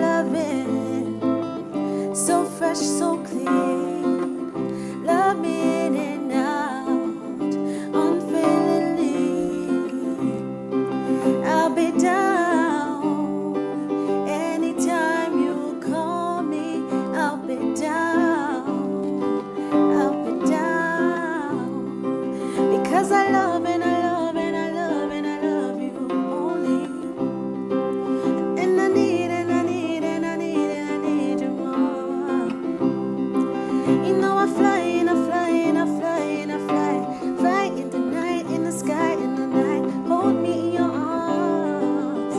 loving, so fresh, so clean. Love me in and out, unfailingly. I'll be down anytime you call me. I'll be down, I'll be down, because I love and I love and I love and I love you only. And I need and I need and I need and I need you more. You know I fly and I fly and I fly and I fly, fly in the night, in the sky, in the night. Hold me in your arms.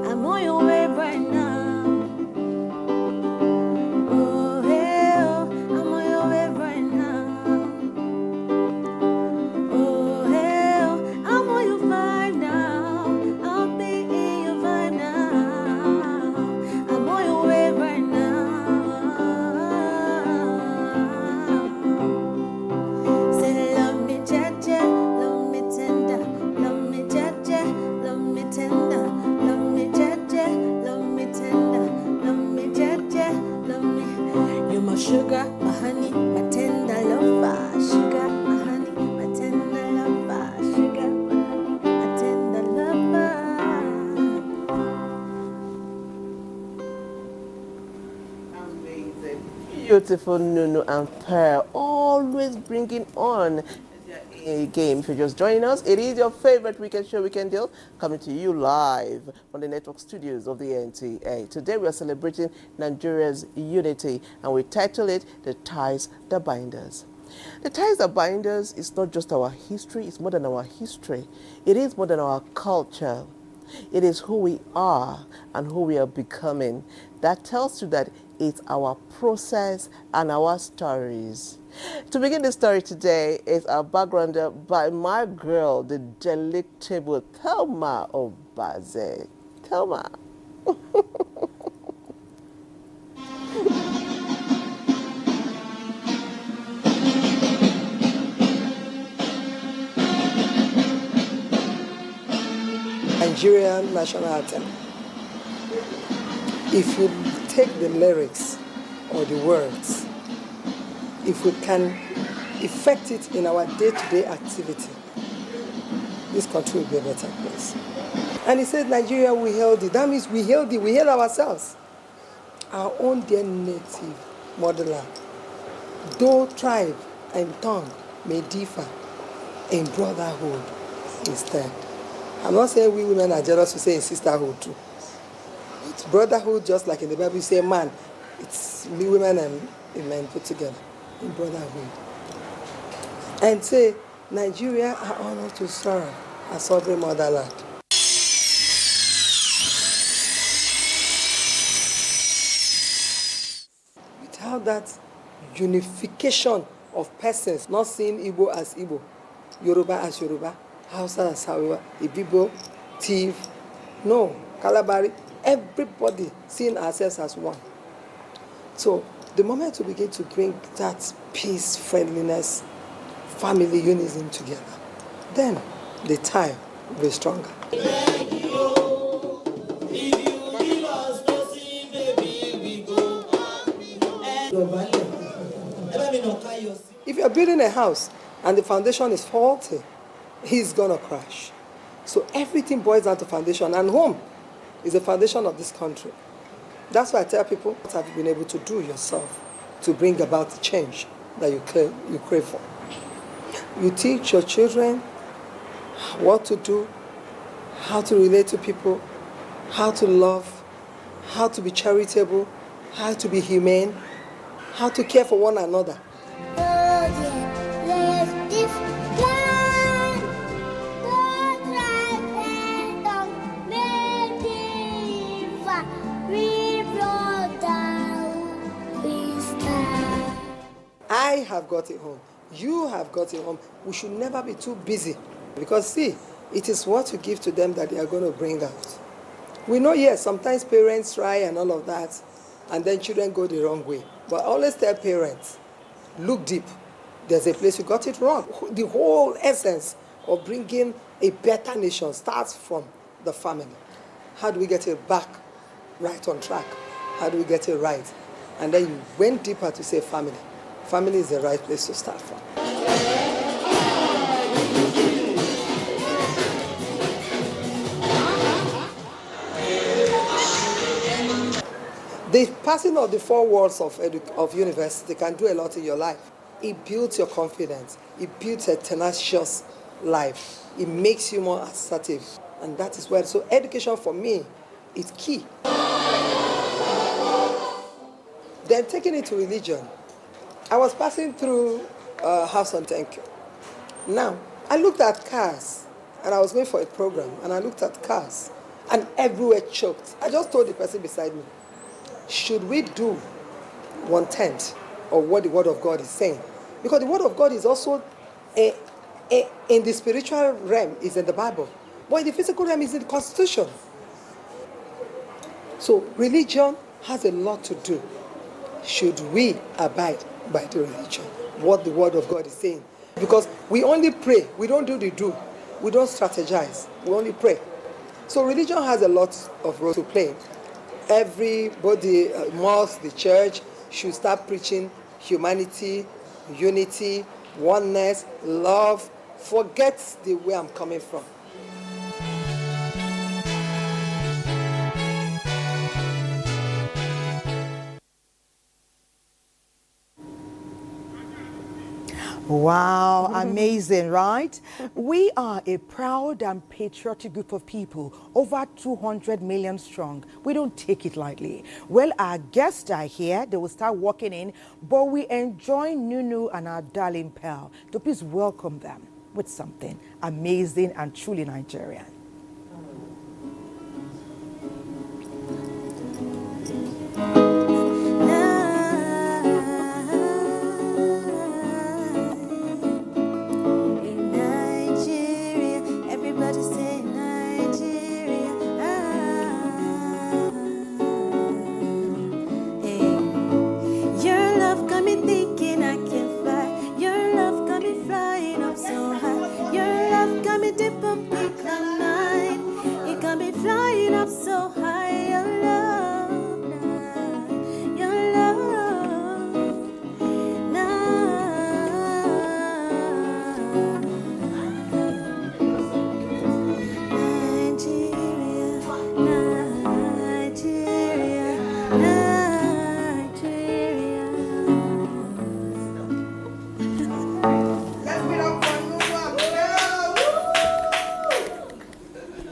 I'm on your wave right now. Oh, hell, I'm on your wave right now. Oh, hell, I'm on your vibe now. I'll be in your vibe now. I'm on your wave right now. Say love me jaja, love me tender, love me jaja, love me tender, love me jaja, love me tender, love me jaja, love me. You're my sugar, my honey, my tender lover. Sugar, my honey, my tender lover. Sugar, my honey, my tender lover. Amazing. Beautiful Nunu and Pearl, always bringing on a game. If you're just joining us, it is your favorite weekend show, Weekend Deal, coming to you live from the network studios of the NTA. Today we are celebrating Nigeria's unity, and we title it The Ties That Bind Us. The ties that bind us is not just our history, it's more than our history. It is more than our culture. It is who we are and who we are becoming. That tells you that it's our process and our stories. To begin the story today is our backgrounder by my girl, the delectable Thelma Obaze. Thelma. Nigerian national anthem. If you take the lyrics or the words, if we can effect it in our day-to-day activity, this country will be a better place. And he said, Nigeria, we held it. That means we held it, we held ourselves. Our own dear native motherland. Though tribe and tongue may differ, in brotherhood we stand. I'm not saying we women are jealous, we say in sisterhood too. It's brotherhood, just like in the Bible, you say man, it's we women and men put together in brotherhood. And say, Nigeria are honored to serve a sovereign motherland. Without that unification of persons, not seeing Igbo as Igbo, Yoruba as Yoruba, Hausa as Hausa, Ibibo, Tiv, no, Kalabari, everybody seeing ourselves as one. So the moment we begin to bring that peace, friendliness, family unison together, then the tie will be stronger. If you're building a house and the foundation is faulty, it's going to crash. So everything boils down to foundation, and home is the foundation of this country. That's why I tell people, what have you been able to do yourself to bring about the change that you crave for? You teach your children what to do, how to relate to people, how to love, how to be charitable, how to be humane, how to care for one another. I have got it home. You have got it home. We should never be too busy. Because see, it is what you give to them that they are going to bring out. We know, yes, sometimes parents try and all of that, and then children go the wrong way. But I always tell parents, look deep. There's a place you got it wrong. The whole essence of bringing a better nation starts from the family. How do we get it back right on track? How do we get it right? And then you went deeper to say family. Family is the right place to start from. The passing of the 4 walls of university can do a lot in your life. It builds your confidence. It builds a tenacious life. It makes you more assertive. And that is where, so education for me is key. Then taking it to religion. I was passing through House on Thank You. Now, I looked at cars, and I was going for a program, and I looked at cars, and everywhere choked. I just told the person beside me, should we do 1/10 of what the Word of God is saying? Because the Word of God is also in the spiritual realm, is in the Bible, but in the physical realm is in the Constitution. So religion has a lot to do. Should we abide by the religion, what the Word of God is saying? Because we only pray, we don't do the do. We don't strategize, we only pray. So religion has a lot of role to play. Everybody, mosque, the church, should start preaching humanity, unity, oneness, love. Forget the way I'm coming from. Wow, amazing, right? We are a proud and patriotic group of people, over 200 million strong. We don't take it lightly. Well, our guests are here. They will start walking in, but we enjoy Nunu and our darling Pearl. So please welcome them with something amazing and truly Nigerian. Flying up so high, your love, your love, Nigeria, Nigeria, Nigeria. Let's get up for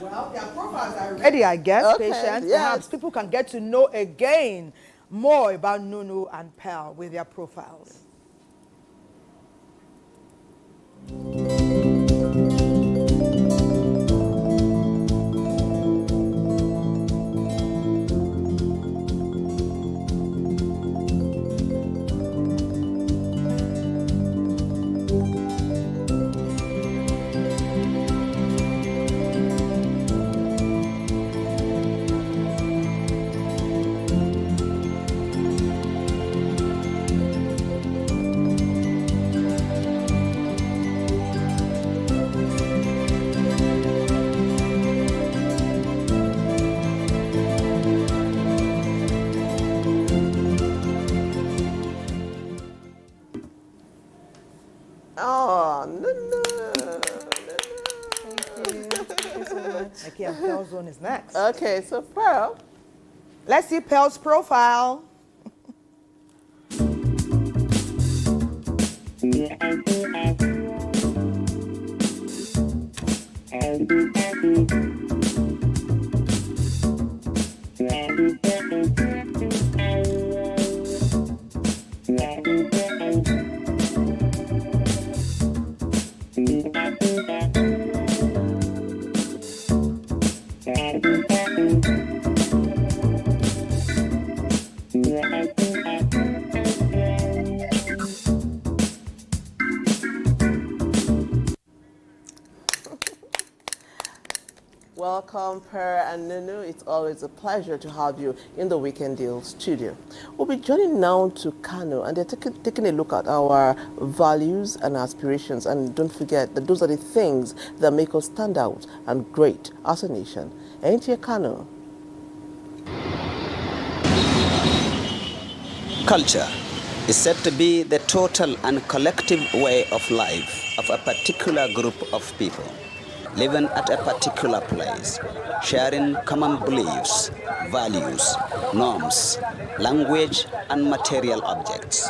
Well, their profiles are Ready, I guess, Okay, patience. yes. Perhaps people can get to know again more about Nunu and Pearl with their profiles. Oh, no. Okay, and Pearl's zone is next. Okay, so Pearl. Let's see Pearl's profile. Welcome, Per and Nunu. It's always a pleasure to have you in the Weekend Deal studio. We'll be joining now to Kano, and they're taking a look at our values and aspirations. And don't forget that those are the things that make us stand out and great as a nation. Ain't you, Kano? Culture is said to be the total and collective way of life of a particular group of people, living at a particular place, sharing common beliefs, values, norms, language, and material objects.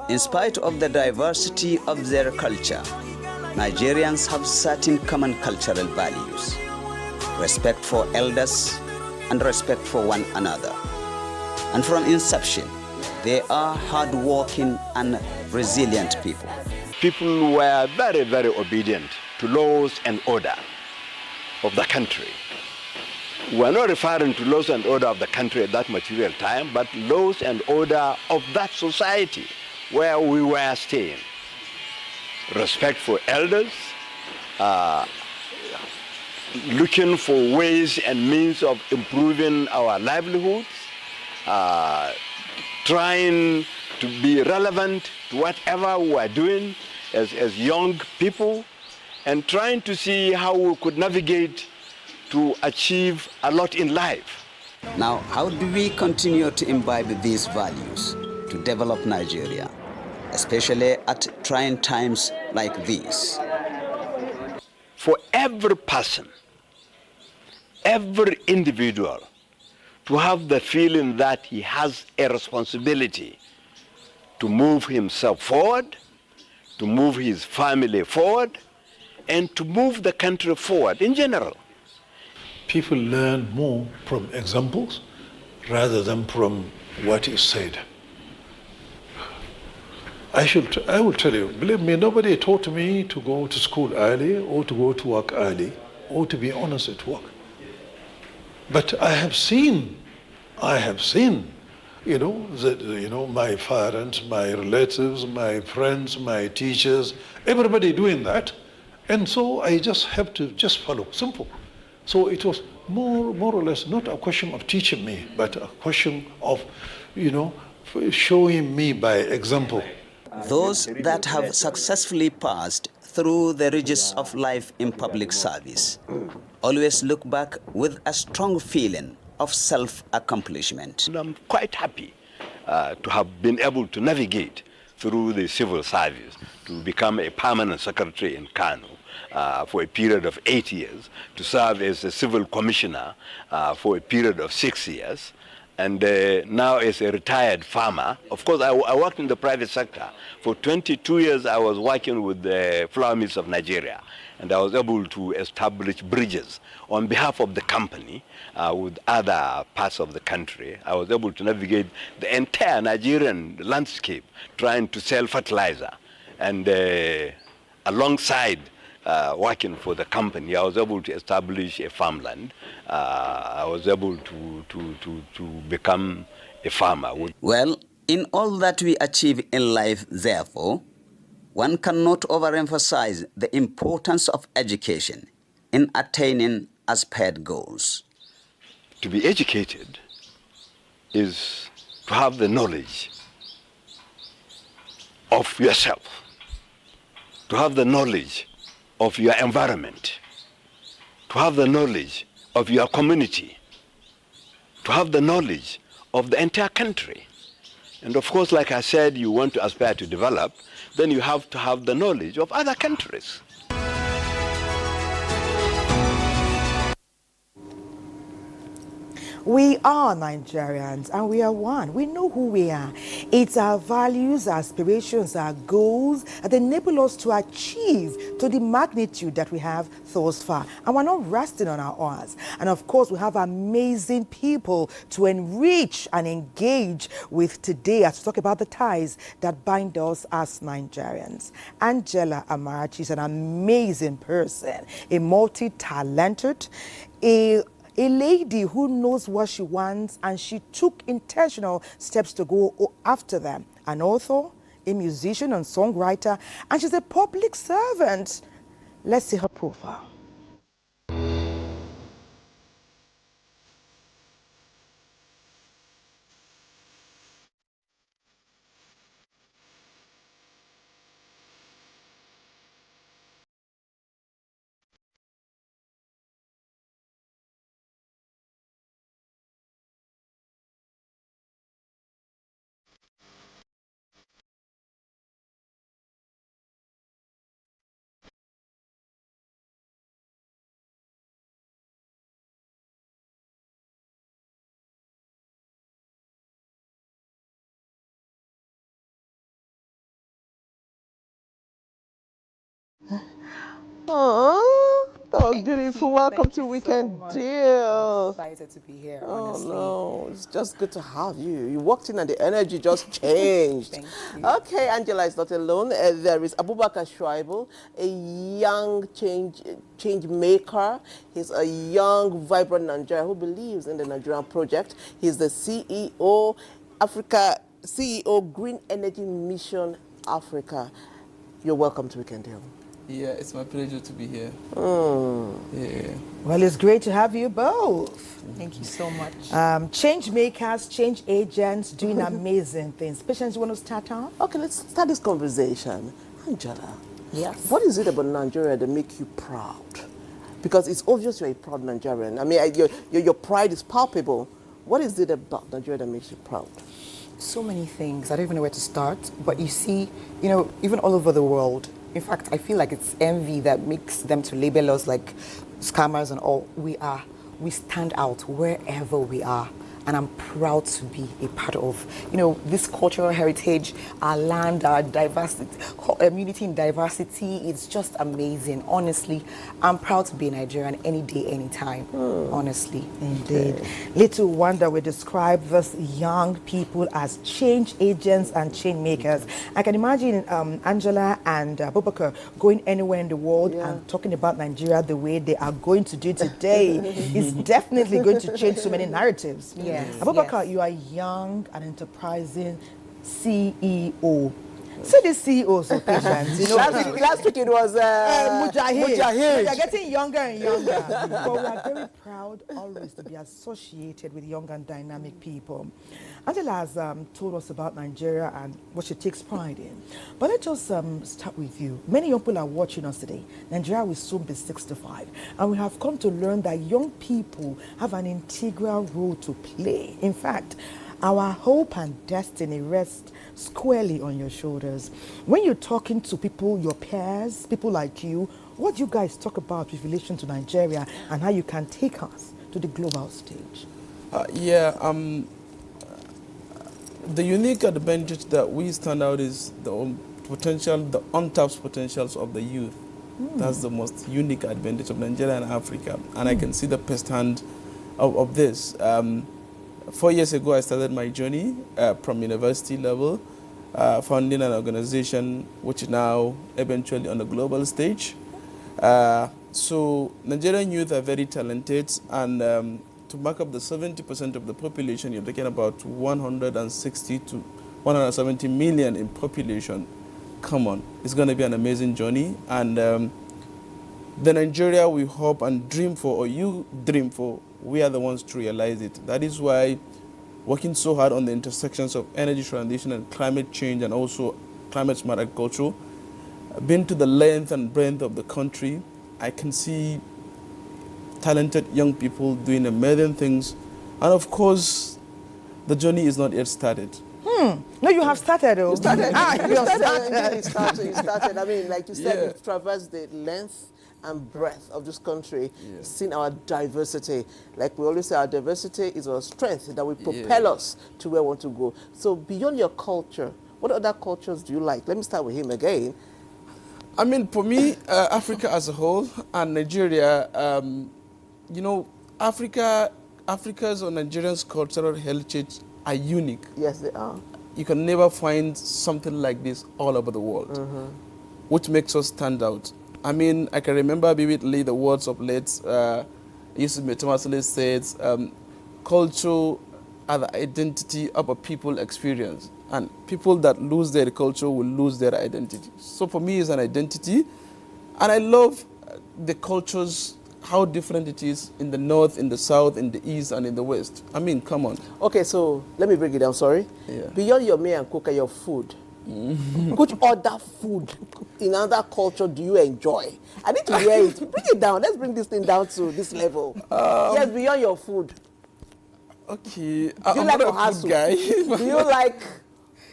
In spite of the diversity of their culture, Nigerians have certain common cultural values: respect for elders and respect for one another. And from inception, they are hardworking and resilient people. People were very, very obedient to laws and order of the country. We're not referring to laws and order of the country at that material time, but laws and order of that society where we were staying. Respect for elders, looking for ways and means of improving our livelihoods, trying to be relevant to whatever we are doing as young people, and trying to see how we could navigate to achieve a lot in life. Now, how do we continue to imbibe these values to develop Nigeria, especially at trying times like these? For every person, every individual, to have the feeling that he has a responsibility to move himself forward, to move his family forward, and to move the country forward in general. People learn more from examples rather than from what is said. I will tell you, believe me, nobody taught me to go to school early or to go to work early or to be honest at work. But I have seen, my parents, my relatives, my friends, my teachers, everybody doing that. And so I just have to just follow, simple. So it was more or less not a question of teaching me, but a question of, showing me by example. Those that have successfully passed through the ridges of life in public service always look back with a strong feeling of self-accomplishment. I'm quite happy to have been able to navigate through the civil service, to become a permanent secretary in Kano for a period of 8 years, to serve as a civil commissioner for a period of 6 years, and now as a retired farmer. Of course, I worked in the private sector. For 22 years, I was working with the flour mills of Nigeria, and I was able to establish bridges on behalf of the company with other parts of the country. I was able to navigate the entire Nigerian landscape trying to sell fertilizer, and alongside working for the company, I was able to establish a farmland. I was able to become a farmer. Well, in all that we achieve in life, therefore, one cannot overemphasize the importance of education in attaining aspired goals. To be educated is to have the knowledge of yourself, to have the knowledge of your environment, to have the knowledge of your community, to have the knowledge of the entire country. And of course, like I said, you want to aspire to develop, then you have to have the knowledge of other countries. We are Nigerians and we are one. We know who we are. It's our values, our aspirations, our goals that enable us to achieve to the magnitude that we have thus far. And we're not resting on our oars. And of course, we have amazing people to enrich and engage with today as we talk about the ties that bind us as Nigerians. Angela Amarachi is an amazing person, a multi-talented, a lady who knows what she wants, and she took intentional steps to go after them. An author, a musician and songwriter, and she's a public servant. Let's see her profile. Oh, that was beautiful. Welcome to Weekend I'm Deal. excited to be here, Oh honestly. no, it's just good to have you. You walked in and the energy just changed. Thank you. Okay, Angela is not alone. There is Abubakar Schweibel, a young change maker. He's a young, vibrant Nigerian who believes in the Nigerian project. He's the CEO, CEO Green Energy Mission Africa. You're welcome to Weekend Deal. Yeah, it's my pleasure to be here. Yeah. Well, it's great to have you both. Thank you so much. Change makers, change agents, doing amazing things. Patience, you want to start off? Okay, let's start this conversation. Angela, Yes. what is it about Nigeria that make you proud? Because it's obvious you're a proud Nigerian. I mean, your pride is palpable. What is it about Nigeria that makes you proud? So many things. I don't even know where to start. But you see, even all over the world, in fact, I feel like it's envy that makes them to label us like scammers and all. We stand out wherever we are. And I'm proud to be a part of, this cultural heritage, our land, our diversity, community in diversity. It's just amazing. Honestly, I'm proud to be a Nigerian any day, anytime. Honestly. Indeed. Little wonder we describe these young people as change agents and change makers. I can imagine Angela and Abubakar going anywhere in the world and talking about Nigeria the way they are going to do today. Is definitely going to change so many narratives. Yes, Abubakar, yes. you are young and enterprising CEO. Say the CEO so patient. Last week it was Mujahid. Mujahid. We are getting younger and younger. But we are very proud always to be associated with young and dynamic people. Angela has told us about Nigeria and what she takes pride in. But let's just start with you. Many young people are watching us today. Nigeria will soon be 65. And we have come to learn that young people have an integral role to play. In fact, our hope and destiny rests squarely on your shoulders. When you're talking to people, your peers, people like you, what do you guys talk about with relation to Nigeria and how you can take us to the global stage? The unique advantage that we stand out is the potential, the untapped potentials of the youth. That's the most unique advantage of Nigeria and Africa. And I can see the first hand of this. 4 years ago, I started my journey from university level, founding an organization which is now eventually on the global stage. So Nigerian youth are very talented, and to mark up the 70% of the population, you're talking about 160 to 170 million in population. Come on, it's going to be an amazing journey. And the Nigeria we hope and dream for, or you dream for, we are the ones to realize it. That is why working so hard on the intersections of energy transition and climate change, and also climate smart agriculture, been to the length and breadth of the country, I can see talented young people doing amazing things. And of course, the journey is not yet started. No, you have started. You started. You have You started. I mean, like you said, you've traversed the length and breadth of this country, seen our diversity. Like we always say, our diversity is our strength that will propel us to where we want to go. So beyond your culture, what other cultures do you like? Let me start with him again. I mean, for me, Africa as a whole and Nigeria, Africa's or Nigeria's cultural heritage are unique. Yes, they are. You can never find something like this all over the world, which makes us stand out. I mean, I can remember vividly the words of late Yusuf Metamasile says, culture are the identity of a people experience, and people that lose their culture will lose their identity. So for me, it's an identity, and I love the cultures, how different it is in the north, in the south, in the east, and in the west. I mean, come on. Okay, so let me break it down, sorry. Yeah. Beyond your meal and cook and your food, which other food in other culture do you enjoy? I need to hear it. Bring it down. Let's bring this thing down to this level. Yes, beyond your food. Okay, Do you I'm like not a ohasu? food guy. Do you like,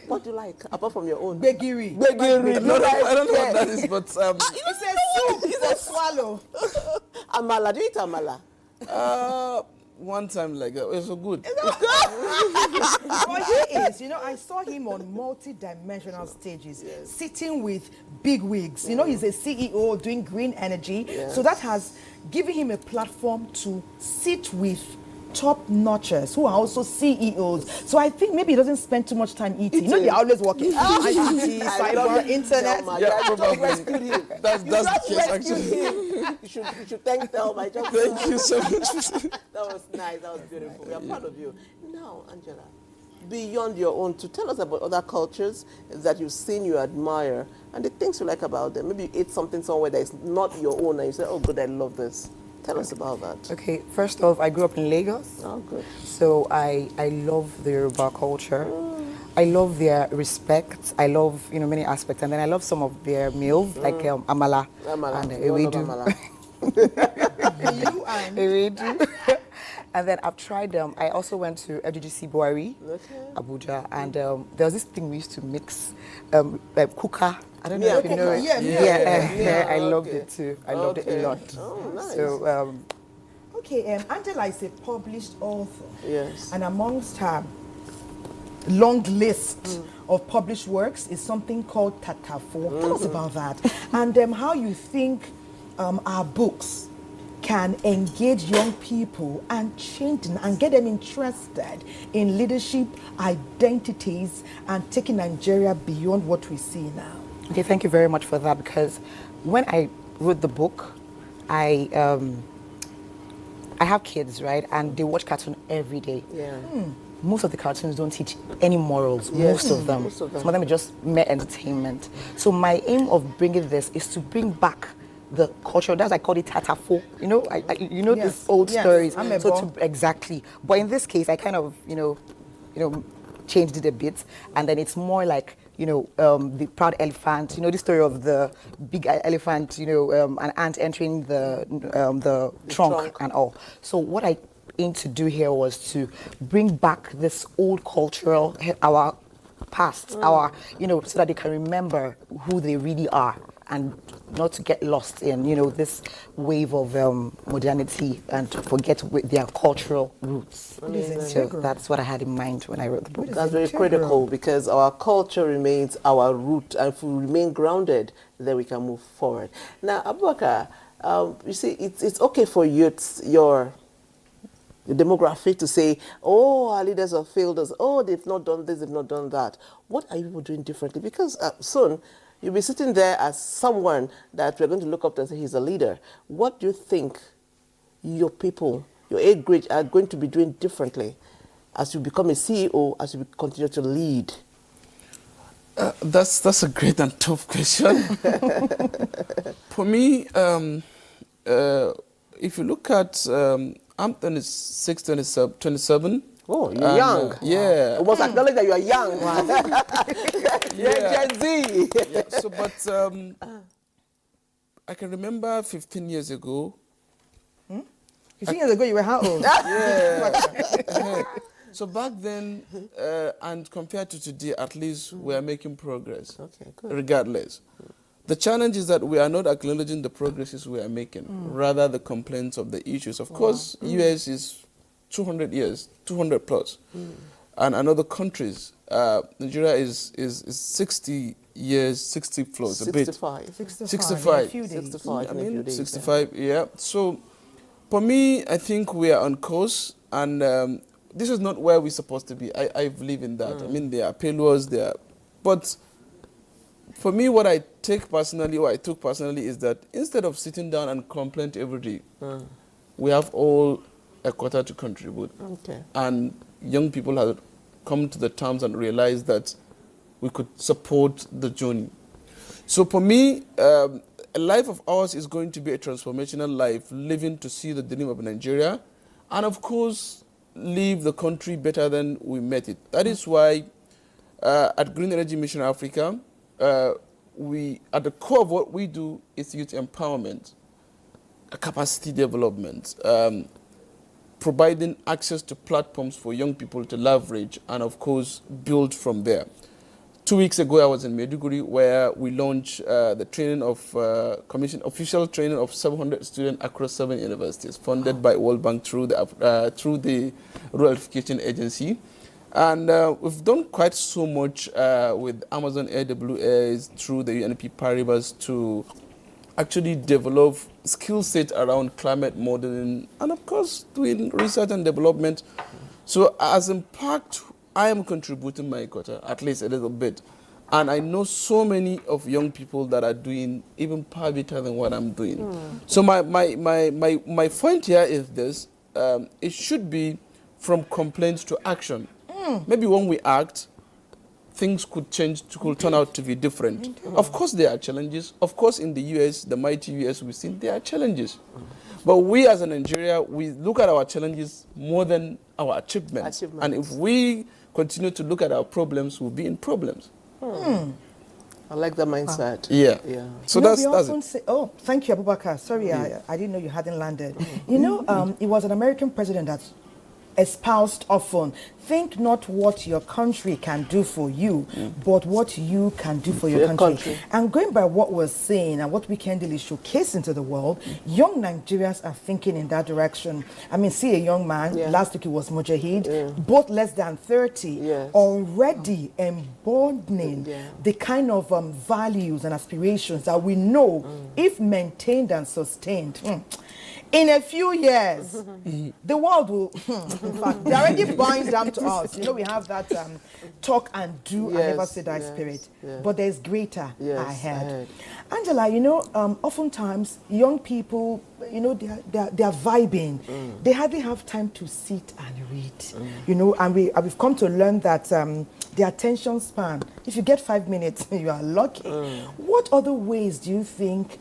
what do you like, apart from your own? Begiri. Begiri. No, I don't know what that is, but It's a soup. It's a swallow. Amala. Do you eat amala? one time like that. It was so good. But he is, I saw him on multi-dimensional stages, sitting with big wigs. He's a CEO doing green energy. So that has given him a platform to sit with top notchers who are also CEOs. So I think maybe he doesn't spend too much time eating. They're always working. ICT, cyber, internet. Yeah, probably. rescued him. That's the case, actually. You should thank Thelma. Thank you so much. That was nice. That was beautiful. We are proud of you. Now, Angela, beyond your own, to tell us about other cultures that you've seen, you admire, and the things you like about them. Maybe you ate something somewhere that is not your own, and you say, "Oh, good, I love this." Tell us about that. Okay, first off, I grew up in Lagos. Oh, good. So I love the Yoruba culture. I love their respect. I love, many aspects. And then I love some of their meals, like amala and ewedu. You and Ewedu. And then I've tried them. I also went to FGGC Buhari, Abuja, and there was this thing we used to mix, kuka. I don't know if you know it. Yeah. I loved it too. I loved it a lot. Oh, nice. So, Angela is a published author. Yes. And amongst her long list of published works is something called Tatafo. Tell us about that. And how you think our books can engage young people and change them and get them interested in leadership, identities, and taking Nigeria beyond what we see now. okay, thank you very much for that, because when I wrote the book, I have kids, right? And they watch cartoon every day. Yeah. Most of the cartoons don't teach any morals, most of them. Most of them. Some of them are just mere entertainment. So my aim of bringing this is to bring back the culture. That's I call it tatafo. These old stories. Exactly. But in this case, I kind of, changed it a bit, and then it's more like, the proud elephant. The story of the big elephant. An ant entering the trunk and all. So what I aimed to do here was to bring back this old cultural, our past, our, so that they can remember who they really are, and not to get lost in, this wave of modernity and to forget their cultural roots. So that's what I had in mind when I wrote the book. That's very critical, because our culture remains our root, and if we remain grounded, then we can move forward. Now, Abubakar, you see, it's okay for youths, your demographic, to say, oh, our leaders have failed us, oh, they've not done this, they've not done that. What are you people doing differently? Because soon, you'll be sitting there as someone that we're going to look up to and say he's a leader. What do you think your people, your age grade, are going to be doing differently as you become a CEO, as you continue to lead? That's a great and tough question. For me, if you look at, I'm 26, 27. Oh, you're young. Yeah. You must acknowledge that you are young. You're Gen Z. Yeah. So, but I can remember 15 years ago. 15 years ago, you were how old? Yeah. So back then, and compared to today, at least we are making progress. Okay, good. Regardless. The challenge is that we are not acknowledging the progresses we are making, rather the complaints of the issues. Of course, US is 200 years, 200 plus. And other countries, Nigeria is 60 years, 60 plus, 65. a bit. 65. 65. I mean, 65, yeah. So, for me, I think we are on course, and this is not where we're supposed to be. I believe in that. I mean, there are failures there. But for me, what I took personally, is that instead of sitting down and complain every day, we have all a quarter to contribute. Okay. And young people have come to the terms and realized that we could support the journey. So for me, a life of ours is going to be a transformational life, living to see the dream of Nigeria, and of course, leave the country better than we met it. That is why at Green Energy Mission Africa, we, at the core of what we do is youth empowerment, capacity development, providing access to platforms for young people to leverage and, of course, build from there. 2 weeks ago, I was in Maiduguri, where we launched the training of official training of 700 students across 7 universities, funded by World Bank through the Rural Education Agency. And we've done quite so much with Amazon AWS through the UNP Paribas to actually develop skill set around climate modeling and, of course, doing research and development. So as Impact, I am contributing my quota, at least a little bit. And I know so many of young people that are doing even far better than what I'm doing. So my point here is this. It should be from complaints to action. Maybe when we act, things could change, could turn out to be different. Of course there are challenges. Of course in the US, the mighty US, we've seen there are challenges. But we as a Nigeria, we look at our challenges more than our achievements. And if we continue to look at our problems, we'll be in problems. I like the mindset. Yeah. So that's it. Say, oh, thank you, Abubakar. Sorry, I didn't know you hadn't landed. You know, it was an American president that espoused often, think not what your country can do for you, but what you can do for your country. And going by what we're saying and what Weekend Daily is showcasing to the world, young Nigerians are thinking in that direction. I mean, see a young man, last week he was Mujahid, both less than 30, already embodying the kind of values and aspirations that we know, if maintained and sustained, in a few years, the world will, in fact, they're already bowing down to us. You know, we have that talk and do and never say that spirit. But there's greater ahead. Angela, you know, oftentimes young people, you know, they're vibing. They hardly have time to sit and read. You know, and we've come to learn that the attention span, if you get 5 minutes, you are lucky. What other ways do you think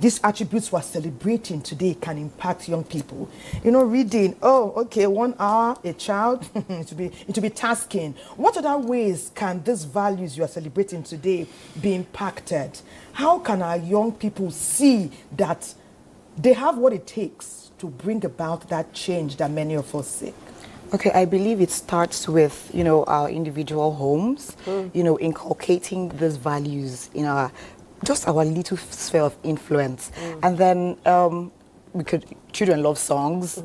these attributes we're celebrating today can impact young people? You know, reading, oh, okay, 1 hour, a child, it will be tasking. What other ways can these values you are celebrating today be impacted? How can our young people see that they have what it takes to bring about that change that many of us seek? Okay, I believe it starts with, you know, our individual homes, you know, inculcating these values in just our little sphere of influence. And then children love songs.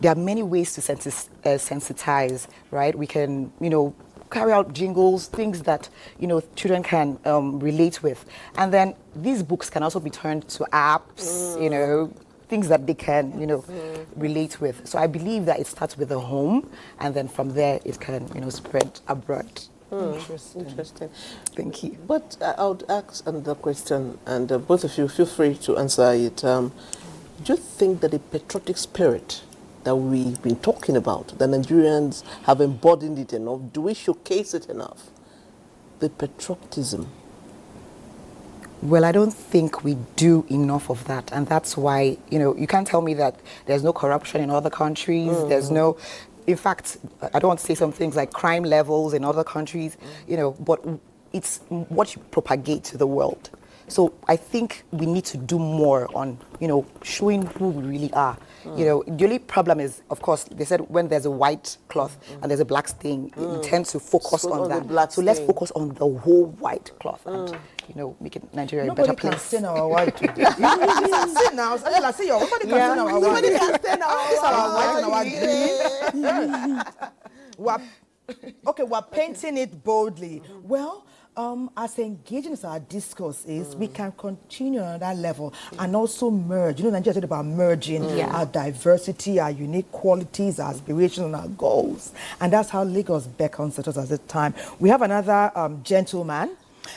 There are many ways to sensitize, right? We can, you know, carry out jingles, things that, you know, children can relate with. And then these books can also be turned to apps, you know, things that they can, you know, relate with. So I believe that it starts with the home, and then from there it can, you know, spread abroad. Interesting. Thank you. But I would ask another question, and both of you feel free to answer it. Do you think that the patriotic spirit that we've been talking about, the Nigerians have embodied it enough? Do we showcase it enough? The patriotism. Well, I don't think we do enough of that, and that's why, you know, you can't tell me that there's no corruption in other countries, there's no... In fact, I don't want to say some things like crime levels in other countries, you know, but it's what you propagate to the world. So I think we need to do more on, you know, showing who we really are. You know, the only problem is, of course, they said when there's a white cloth and there's a black stain, you tend to focus on that. So let's focus on the whole white cloth and, you know, make it Nigeria a better place. Nobody can stain our white today. You can stain our Angela, see you. Nobody can stain our white. Nobody can stain our white and our green. We're painting it boldly. Well, as engaging as our discourse is, we can continue on that level and also merge. You know, Nigeria said about merging our diversity, our unique qualities, our aspirations, and our goals. And that's how Lagos beckons at us at this time. We have another gentleman,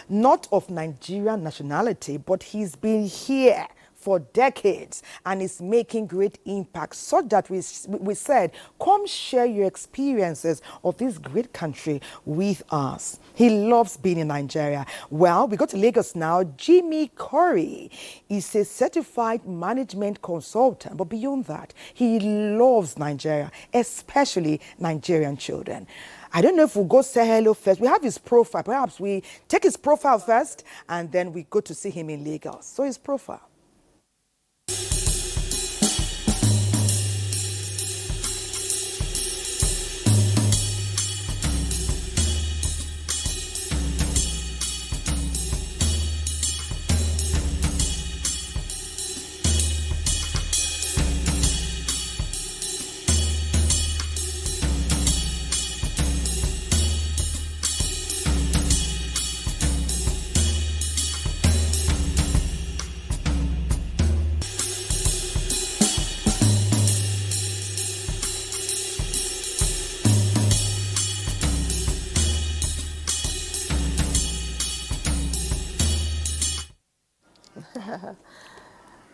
not of Nigerian nationality, but he's been here for decades and is making great impact, such that we said, come share your experiences of this great country with us. He loves being in Nigeria. Well, we go to Lagos now. Jimmy Khoury is a certified management consultant, but beyond that, he loves Nigeria, especially Nigerian children. I don't know if we'll go say hello first. We have his profile. Perhaps we take his profile first, and then we go to see him in Lagos. So his profile.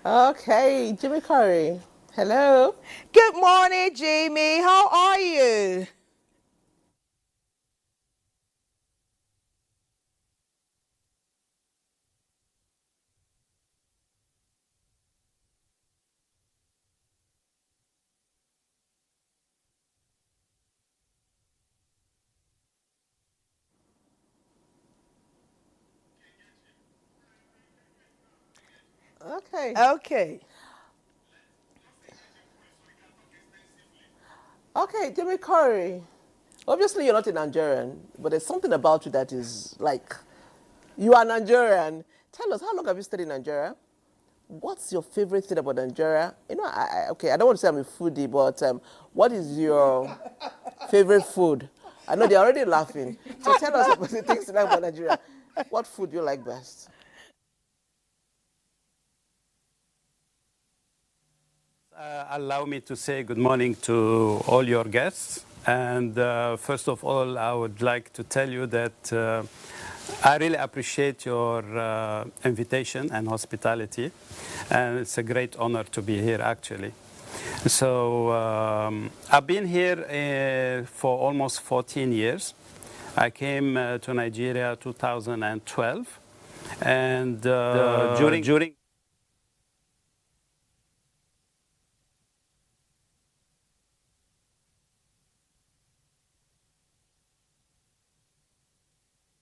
Okay, Jimmy Khoury. Hello. Good morning, Jimmy. How are you? Okay. Okay. Okay, Jimmy Khoury. Obviously, you're not a Nigerian, but there's something about you that is like, you are Nigerian. Tell us, how long have you stayed in Nigeria? What's your favorite thing about Nigeria? You know, okay, I don't want to say I'm a foodie, but what is your favorite food? I know they're already laughing. So tell us about the things you like about Nigeria. What food do you like best? Allow me to say good morning to all your guests. And first of all, I would like to tell you that I really appreciate your invitation and hospitality. And it's a great honor to be here, actually. So I've been here for almost 14 years. I came to Nigeria 2012. And during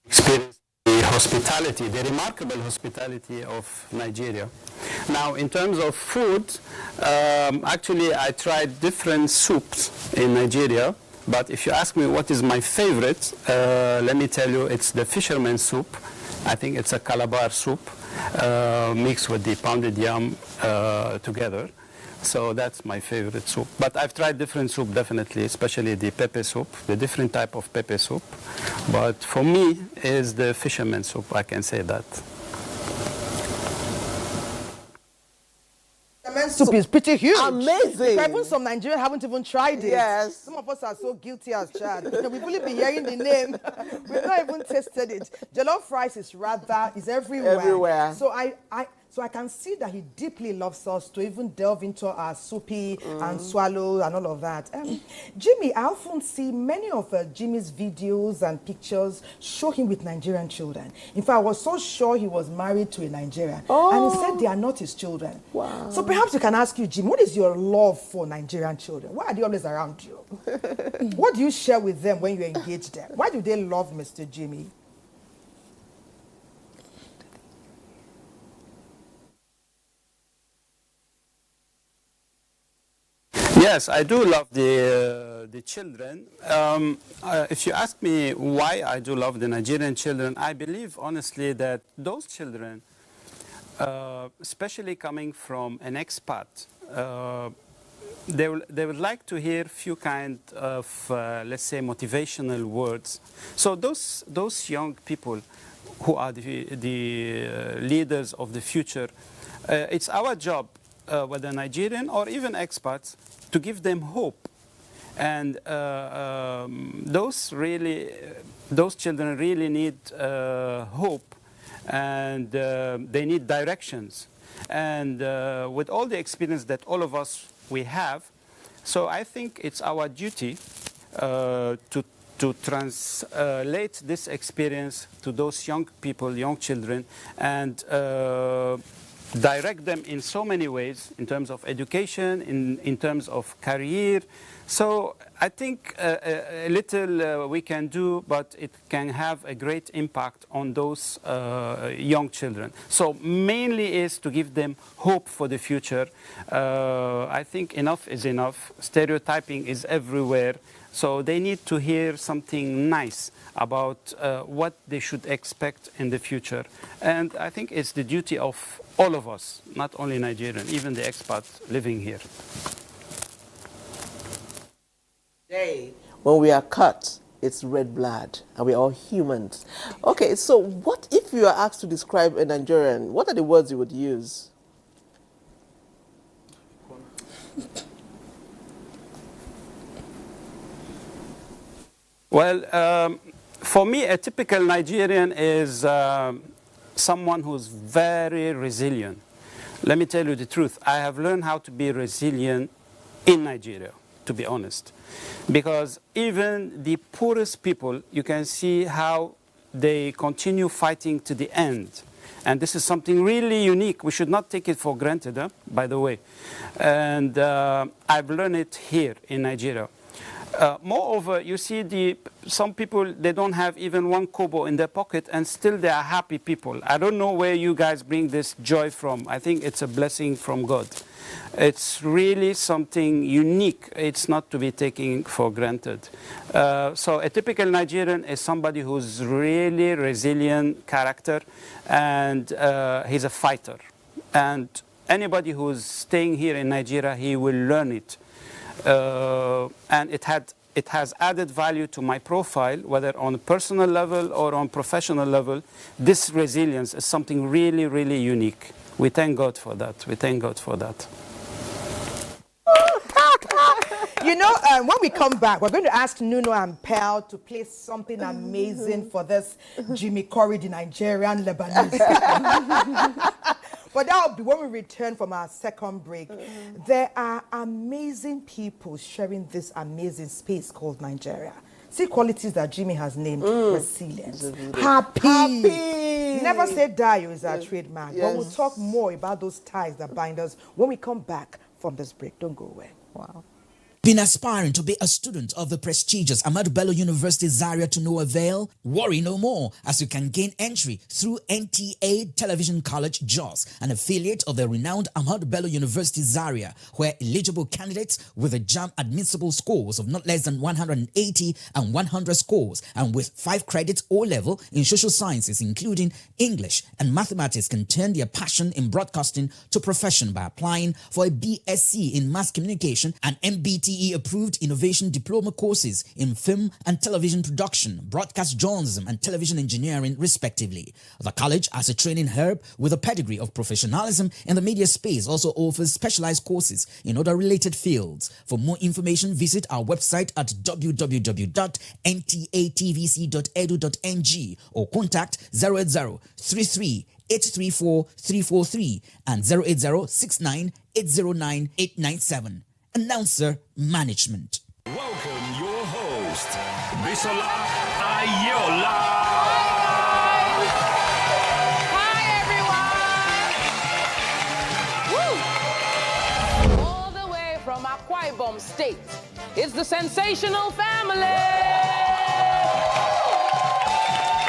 experience the hospitality, the remarkable hospitality of Nigeria. Now, in terms of food, actually I tried different soups in Nigeria, but if you ask me what is my favorite, let me tell you, it's the fisherman soup. I think it's a Calabar soup mixed with the pounded yam together. So that's my favorite soup. But I've tried different soup, definitely, especially the pepper soup, the different type of pepper soup. But for me, is the fisherman soup, I can say that. Soup is pretty huge. Amazing. Even some Nigerians haven't even tried it. Yes. Some of us are so guilty as Chad. We've only been hearing the name. We've not even tasted it. Jollof rice is everywhere. Everywhere. So I can see that he deeply loves us to even delve into our soupy and swallow and all of that. Jimmy, I often see many of Jimmy's videos and pictures show him with Nigerian children. In fact, I was so sure he was married to a Nigerian. And he said they are not his children. Wow. So perhaps you can ask you, Jimmy, what is your love for Nigerian children? Why are they always around you? What do you share with them when you engage them? Why do they love Mr. Jimmy? Yes, I do love the children. If you ask me why I do love the Nigerian children, I believe honestly that those children, especially coming from an expat, they would like to hear few kind of, let's say, motivational words. So those young people who are the leaders of the future, it's our job, whether Nigerian or even expats, to give them hope. And those children really need hope, and they need directions. And with all the experience that all of us we have, so I think it's our duty to translate this experience to those young people, young children, and direct them in so many ways, in terms of education, in terms of career. So I think a little we can do, but it can have a great impact on those young children. So mainly is to give them hope for the future. I think enough is enough. Stereotyping is everywhere. So they need to hear something nice about what they should expect in the future. And I think it's the duty of all of us, not only Nigerian, even the expats living here. When we are cut, it's red blood, and we're all humans. Okay, so what if you are asked to describe a Nigerian? What are the words you would use? Well, for me, a typical Nigerian is someone who's very resilient. Let me tell you the truth. I have learned how to be resilient in Nigeria, to be honest. Because even the poorest people, you can see how they continue fighting to the end. And this is something really unique. We should not take it for granted, by the way. And I've learned it here in Nigeria. Moreover, you see some people, they don't have even one kobo in their pocket and still they are happy people. I don't know where you guys bring this joy from. I think it's a blessing from God. It's really something unique. It's not to be taken for granted. So a typical Nigerian is somebody who's really resilient character, and he's a fighter. And anybody who's staying here in Nigeria, he will learn it. And it has added value to my profile, whether on a personal level or on professional level. This resilience is something really, really unique. We thank God for that. We thank God for that. You know, when we come back, we're going to ask Nuno and Pearl to play something amazing for this Jimmy Khoury, the Nigerian Lebanese. But that will be when we return from our second break. There are amazing people sharing this amazing space called Nigeria. See qualities that Jimmy has named: resilience, happy. Never say die is our trademark. Yes. But we'll talk more about those ties that bind us when we come back from this break. Don't go away. Wow. Been aspiring to be a student of the prestigious Ahmadu Bello University Zaria to no avail? Worry no more, as you can gain entry through NTA Television College, Jos, an affiliate of the renowned Ahmadu Bello University Zaria, where eligible candidates with a JAMB admissible scores of not less than 180 and 100 scores, and with 5 credits O-level in social sciences, including English and mathematics, can turn their passion in broadcasting to profession by applying for a BSc in Mass Communication and MBT approved innovation diploma courses in film and television production, broadcast journalism, and television engineering, respectively. The college, as a training hub with a pedigree of professionalism in the media space, also offers specialized courses in other related fields. For more information, visit our website at www.ntatvc.edu.ng or contact 080-33 834-343 and 080-69-809-897. Announcer Management. Welcome your host, Bisola Ayola. Hi everyone! Woo! All the way from Akwa Ibom State, it's the sensational family!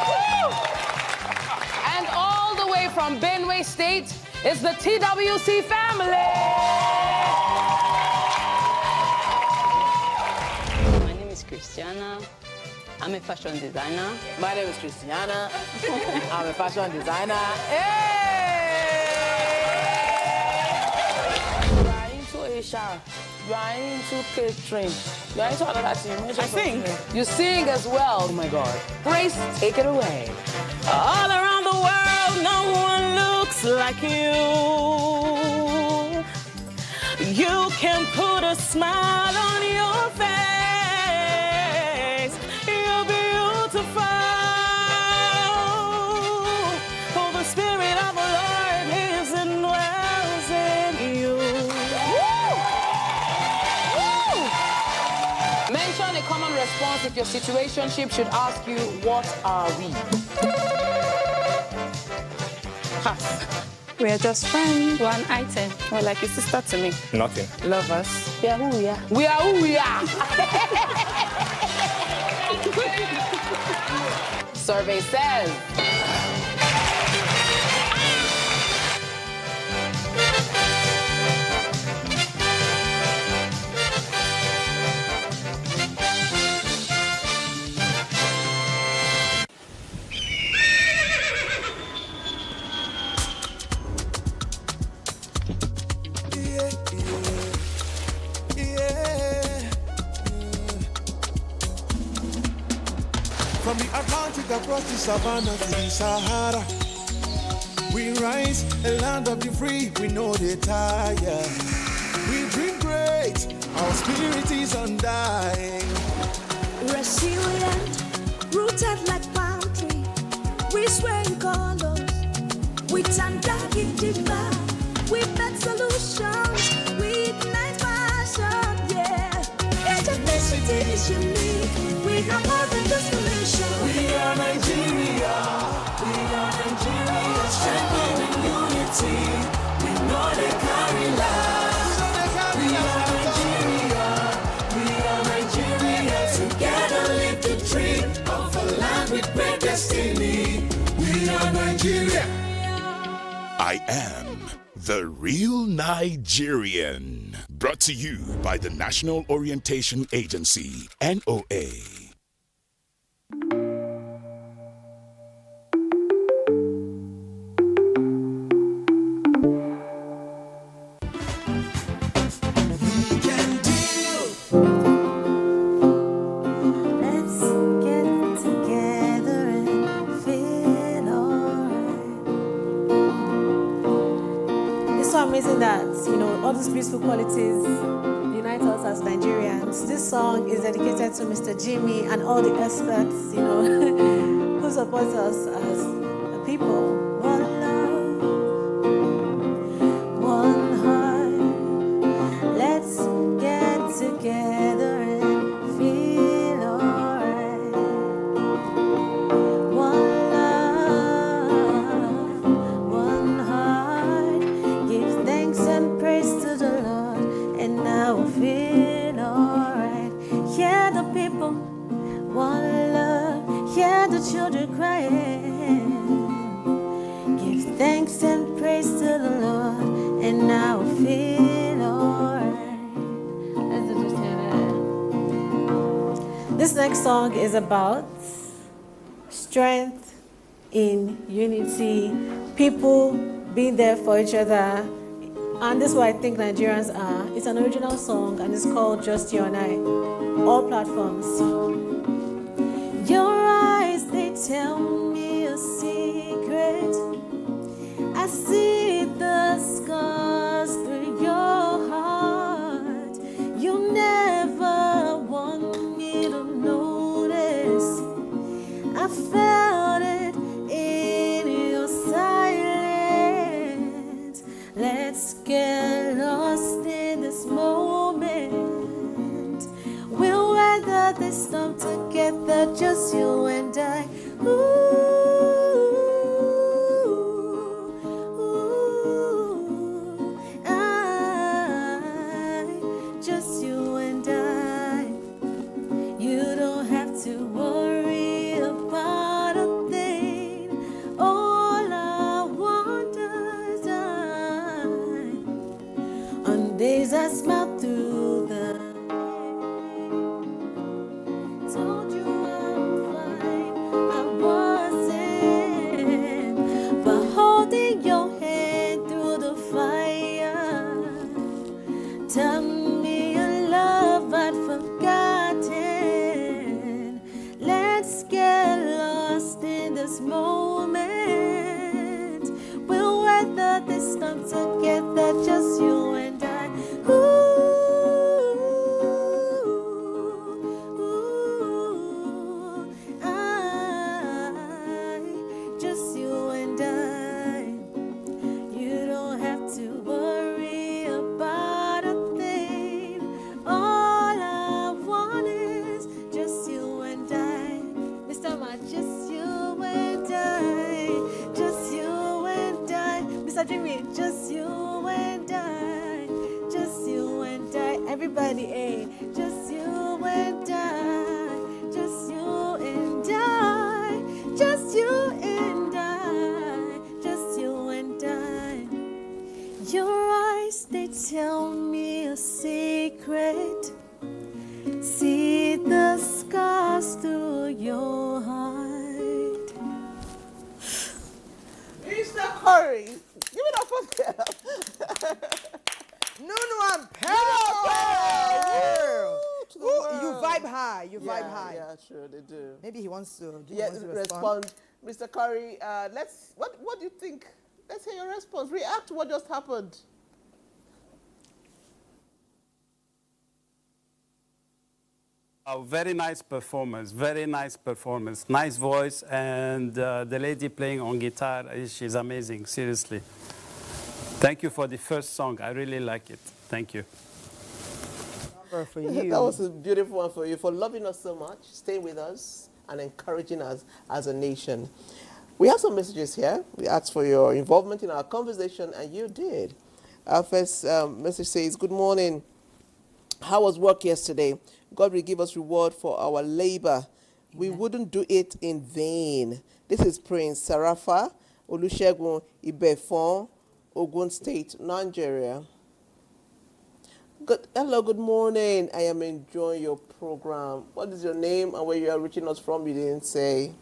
Woo! And all the way from Benue State, it's the TWC family! Christiana. I'm a fashion designer. My name is Christiana. I'm a fashion designer. Hey! You are into Asia. You are into catering. You are into another thing. I sing. You sing as well. Oh my God. Grace, take it away. All around the world, no one looks like you. You can put a smile on your face. If your situationship should ask you, what are we? We are just friends. One item. Or like a sister to me. Nothing. Love us. We are who we are. We are who we are. Survey says. From the Atlantic across the savannah to the Sahara, we rise, a land of the free, we know they tire. We dream great, our spirit is undying. Resilient, rooted like palm tree, we sway in colors, we stand down in the back, we is unique. We have more than just a nation. We are Nigeria. We are Nigeria. Strengthened in unity. We know they carry lives. We are Nigeria. We are Nigeria. Together live the dream of a land with great destiny. We are Nigeria. I am the real Nigerian. Brought to you by the National Orientation Agency, NOA. Let's get together and feel alright. It's so amazing that, you know, all these beautiful qualities unite us as Nigerians. This song is dedicated to Mr. Jimmy and all the experts, you know, who support us as a people. One love, one heart. Let's get together and feel alright. One love, one heart. Give thanks and praise to the Lord, and now we feel alright. Hear the people, one love. Hear the children crying. Give thanks and praise to the Lord, and now we feel alright. Let's do this together. This next song is about strength in unity, people being there for each other. And this is what I think Nigerians are. It's an original song and it's called Just You and I. All platforms. Your eyes, they tell me a secret. I see the scars through your heart. You never want me to notice. I felt it in your silence. Let's get lost in this moment. We'll weather this storm together, just you and I. Just you and I. You don't have to worry about a thing. All I want is on days I smile through the told you I'm fine. I wasn't, but holding your hand through the fire. Tell me a love I'd forgotten. Let's get lost in this moment. We'll weather this storm together, just you and I. Just you and I. You don't have to worry about a thing. All I want is just you and I. Mr. Ma, just you and I. Just you and I. Mr. Jimmy, just you and I. Just you and I. Everybody, eh? Just you and I. Just you and I. Just you and I. Just you and I. Your eyes, they tell me a secret. See the scars through your heart. Mr. Khoury, give it up for them. Nunu and Pearl. You vibe high. You vibe high. Yeah, sure, they do. Maybe he wants to. Respond. Mr. Khoury, what do you think? Let's hear your response. React to what just happened. Oh, very nice performance, nice voice, and the lady playing on guitar, she's amazing, seriously. Thank you for the first song, I really like it, thank you. offer for you. That was a beautiful one for you, for loving us so much, staying with us, and encouraging us as a nation. We have some messages here. We asked for your involvement in our conversation, and you did. Our first message says, good morning. How was work yesterday? God will give us reward for our labor. We wouldn't do it in vain. This is Prince Sarafa Olusegun Ibefon, Ogun State, Nigeria. Hello, good morning. I am enjoying your program. What is your name and where you are reaching us from? You didn't say.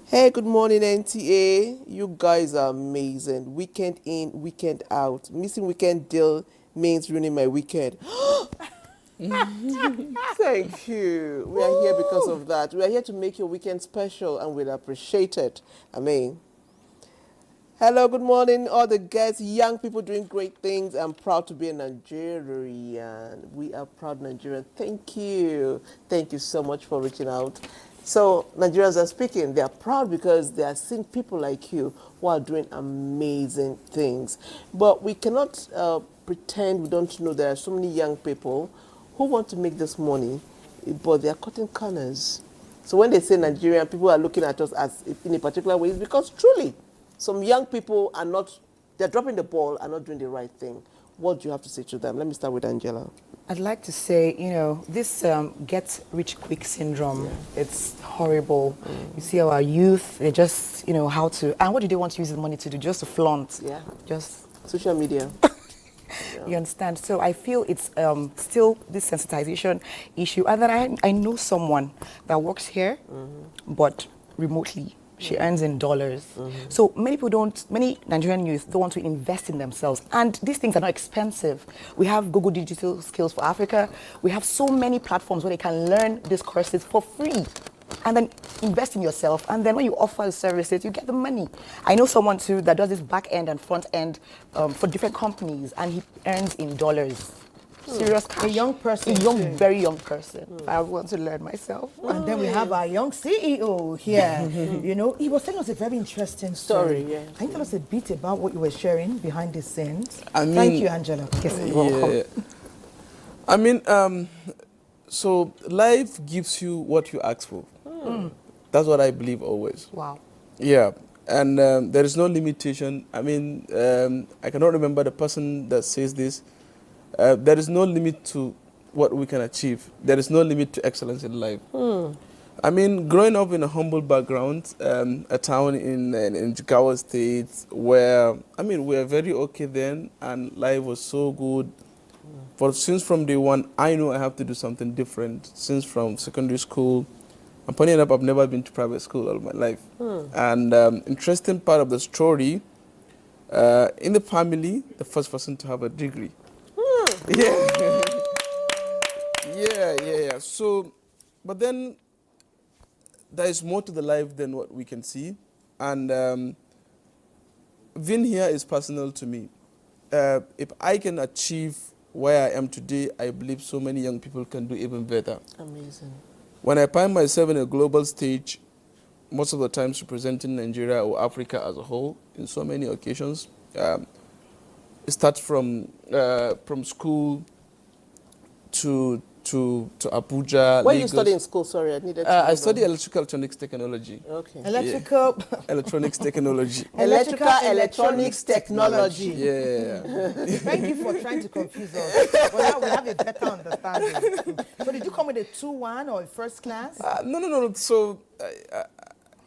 Hey, good morning, NTA. You guys are amazing. Weekend in, weekend out. Missing weekend deal means ruining my weekend. Thank you. We are here because of that. We are here to make your weekend special, and we'll appreciate it. Amen. Hello, good morning, all the guests, young people doing great things. I'm proud to be a Nigerian. We are proud Nigerians. Thank you. Thank you so much for reaching out. So Nigerians are speaking. They are proud because they are seeing people like you who are doing amazing things. But we cannot pretend we don't know there are so many young people who want to make this money, but they are cutting corners. So when they say Nigerian, people are looking at us as in a particular way. It's because truly, some young people are not, they're dropping the ball and not doing the right thing. What do you have to say to them? Let me start with Angela. I'd like to say, this get rich quick syndrome, it's horrible. You see our youth, they just, how to, and what do they want to use the money to do? Just to flaunt. Yeah. Just social media. You understand? So I feel it's still this sensitization issue. And then I know someone that works here, but remotely. She earns in dollars. So many Nigerian youth don't want to invest in themselves. And these things are not expensive. We have Google Digital Skills for Africa. We have so many platforms where they can learn these courses for free. And then invest in yourself. And then when you offer the services, you get the money. I know someone too that does this back end and front end for different companies, and he earns in dollars. Serious cash. A young person. Very young person. I want to learn myself. And then we have our young CEO here. He was telling us a very interesting story. Yeah. Can you tell us a bit about what you were sharing behind the scenes? Thank you, Angela. Yes, you're welcome. So life gives you what you ask for. That's what I believe always. Wow. Yeah. And there is no limitation. I cannot remember the person that says this. There is no limit to what we can achieve. There is no limit to excellence in life. Growing up in a humble background, a town in Jigawa State, where, we were very okay then, and life was so good. But since from day one, I know I have to do something different. Since from secondary school, and funny enough, I've never been to private school all my life. And interesting part of the story, in the family, the first person to have a degree. Yeah. So, but then there is more to the life than what we can see. And being here is personal to me. If I can achieve where I am today, I believe so many young people can do even better. Amazing. When I find myself in a global stage, most of the times representing Nigeria or Africa as a whole, in so many occasions, it starts from school to Abuja. Where Lagos. you study in school? Sorry, I needed to I study electrical electronics technology. Okay. Electrical. Electronics technology. Electrical electronics technology. Yeah. Thank you for trying to confuse us. But now we have a better understanding. So did you come with a 2-1 or a first class? No.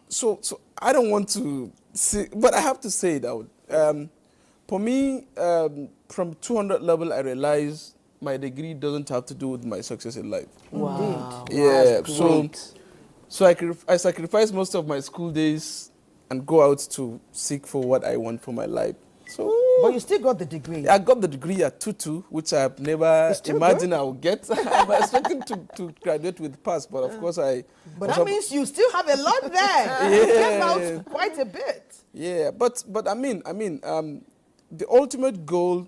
So I don't want to say, but I have to say it out. For me, from 200 level, I realized my degree doesn't have to do with my success in life. Wow. Yeah. Wow, So I sacrifice most of my school days and go out to seek for what I want for my life. So, but you still got the degree. I got the degree at 2-2, which I've never imagined I would get. I'm expecting to graduate with pass, but of course I... But that means you still have a lot there. You came out quite a bit. Yeah, but the ultimate goal,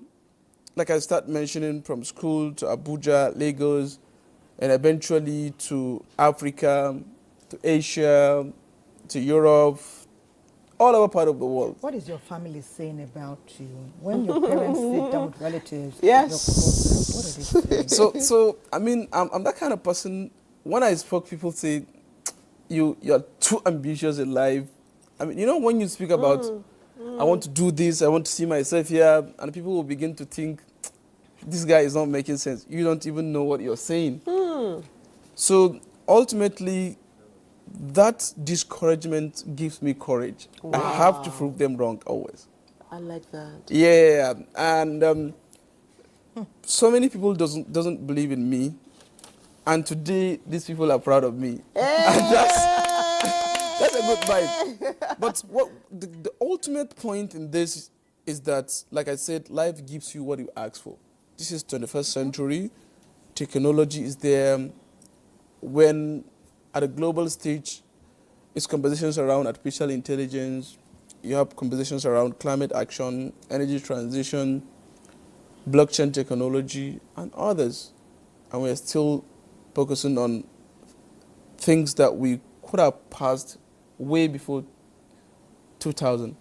like I start mentioning, from school to Abuja, Lagos, and eventually to Africa, to Asia, to Europe, all over part of the world. What is your family saying about you when your parents sit down with relatives? Yes. So I mean, I'm that kind of person. When I spoke, people say, you're too ambitious in life. I mean, you know, when you speak about, I want to do this, I want to see myself here, and people will begin to think, this guy is not making sense. You don't even know what you're saying. So ultimately, that discouragement gives me courage. I have to prove them wrong always. I like that. Yeah, and so many people doesn't believe in me, and today these people are proud of me. And that's a good vibe. But what the ultimate point in this is that, like I said, life gives you what you ask for. This is 21st century. Technology is there. When at a global stage, it's conversations around artificial intelligence. You have conversations around climate action, energy transition, blockchain technology, and others. And we're still focusing on things that we could have passed way before 2000.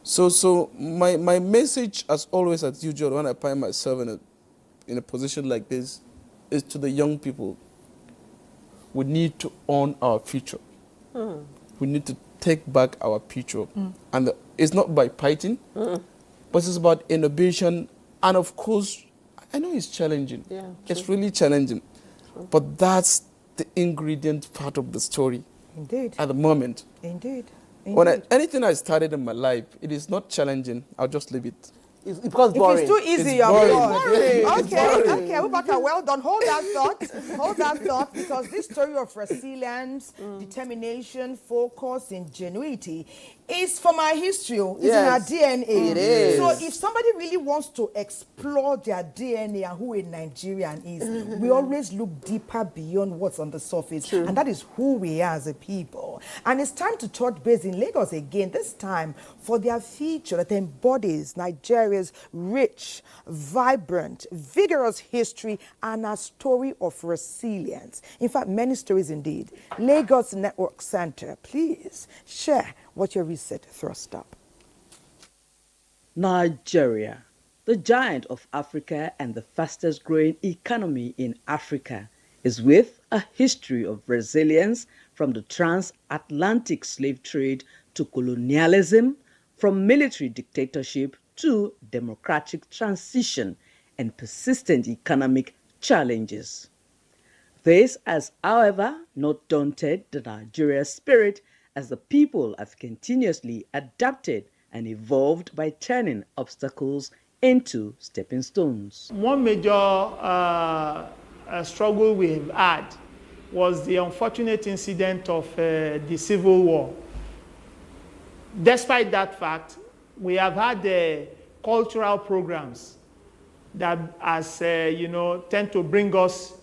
So my message, as always, as usual, when I find myself in a position like this, is to the young people. We need to own our future. We need to take back our future. And it's not by fighting, but it's about innovation. And of course, I know it's challenging. Yeah, it's really challenging. But that's the ingredient part of the story. Indeed. At the moment. Indeed. When anything I started in my life, it is not challenging, I'll just leave it. It becomes boring. If it's too easy, you're boring. bored. It's boring. Okay, Abubakar, well done. Hold that thought, because this story of resilience, determination, focus, ingenuity is from our history. It's in our DNA. It is. So if somebody really wants to explore their DNA and who a Nigerian is, we always look deeper beyond what's on the surface. And that is who we are as a people. And it's time to touch base in Lagos again, this time for their feature that embodies Nigeria's rich, vibrant, vigorous history and a story of resilience. In fact, many stories indeed. Lagos Network Center, please share what your research thrust up. Nigeria, the giant of Africa and the fastest growing economy in Africa, is with a history of resilience from the transatlantic slave trade to colonialism, from military dictatorship to democratic transition and persistent economic challenges. This has, however, not daunted the Nigerian spirit, as the people have continuously adapted and evolved by turning obstacles into stepping stones. One major struggle we've had was the unfortunate incident of the Civil War. Despite that fact, we have had cultural programs that, as tend to bring us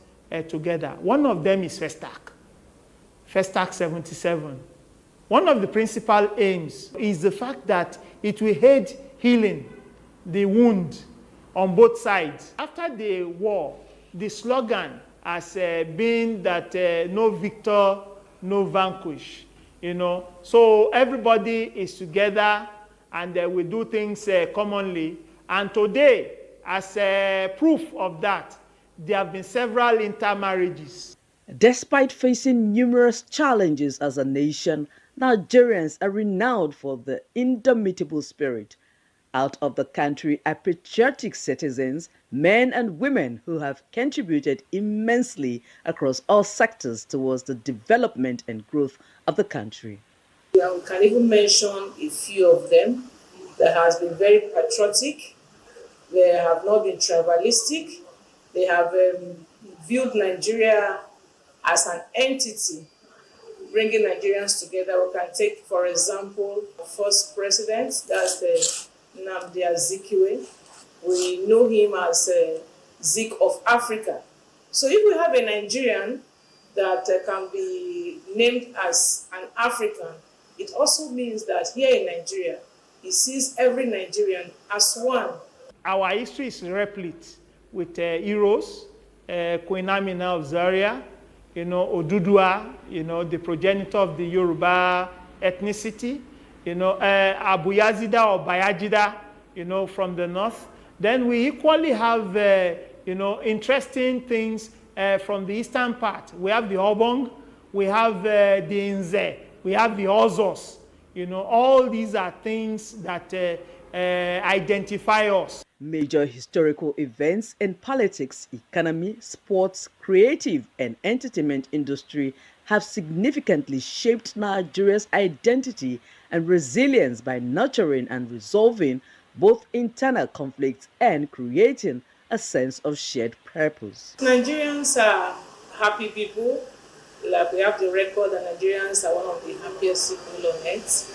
together. One of them is Festac 77. One of the principal aims is the fact that it will aid healing the wound on both sides. After the war, the slogan has been that no victor, no vanquish. So everybody is together and we do things commonly. And today, as proof of that, there have been several intermarriages. Despite facing numerous challenges as a nation, Nigerians are renowned for the indomitable spirit. Out of the country are patriotic citizens, men and women who have contributed immensely across all sectors towards the development and growth of the country. We can even mention a few of them that has been very patriotic. They have not been tribalistic. They have viewed Nigeria as an entity, bringing Nigerians together. We can take, for example, the first president, that's Nnamdi Azikiwe. We know him as Zik of Africa. So if we have a Nigerian that can be named as an African, it also means that here in Nigeria, he sees every Nigerian as one. Our history is replete with heroes, Queen Amina of Zaria, Odudua, the progenitor of the Yoruba ethnicity, Abu Yazida or Bayajida, from the north. Then we equally have interesting things from the eastern part. We have the Obong, we have the Nze, we have the Ozos. All these are things that identify us. Major historical events in politics, economy, sports, creative and entertainment industry have significantly shaped Nigeria's identity and resilience by nurturing and resolving both internal conflicts and creating a sense of shared purpose. Nigerians are happy people. Like we have the record that Nigerians are one of the happiest people on earth.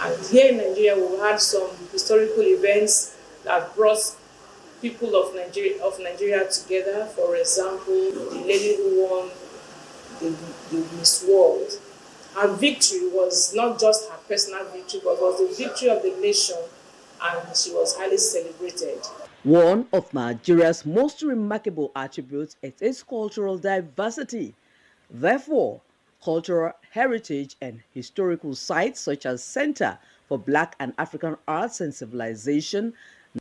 And here in Nigeria, we had some historical events that brought people of Nigeria together. For example, the lady who won the Miss World. Her victory was not just her personal victory, but was the victory of the nation, and she was highly celebrated. One of Nigeria's most remarkable attributes is its cultural diversity. Therefore, cultural heritage and historical sites such as Center for Black and African Arts and Civilization,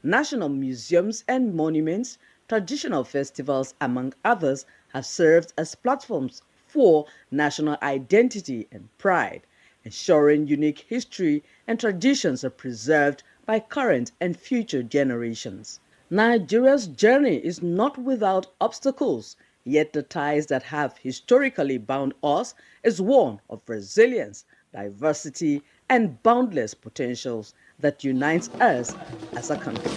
national museums and monuments, traditional festivals, among others, have served as platforms for national identity and pride, ensuring unique history and traditions are preserved by current and future generations. Nigeria's journey is not without obstacles, yet the ties that have historically bound us is one of resilience, diversity, and boundless potentials that unites us as a country.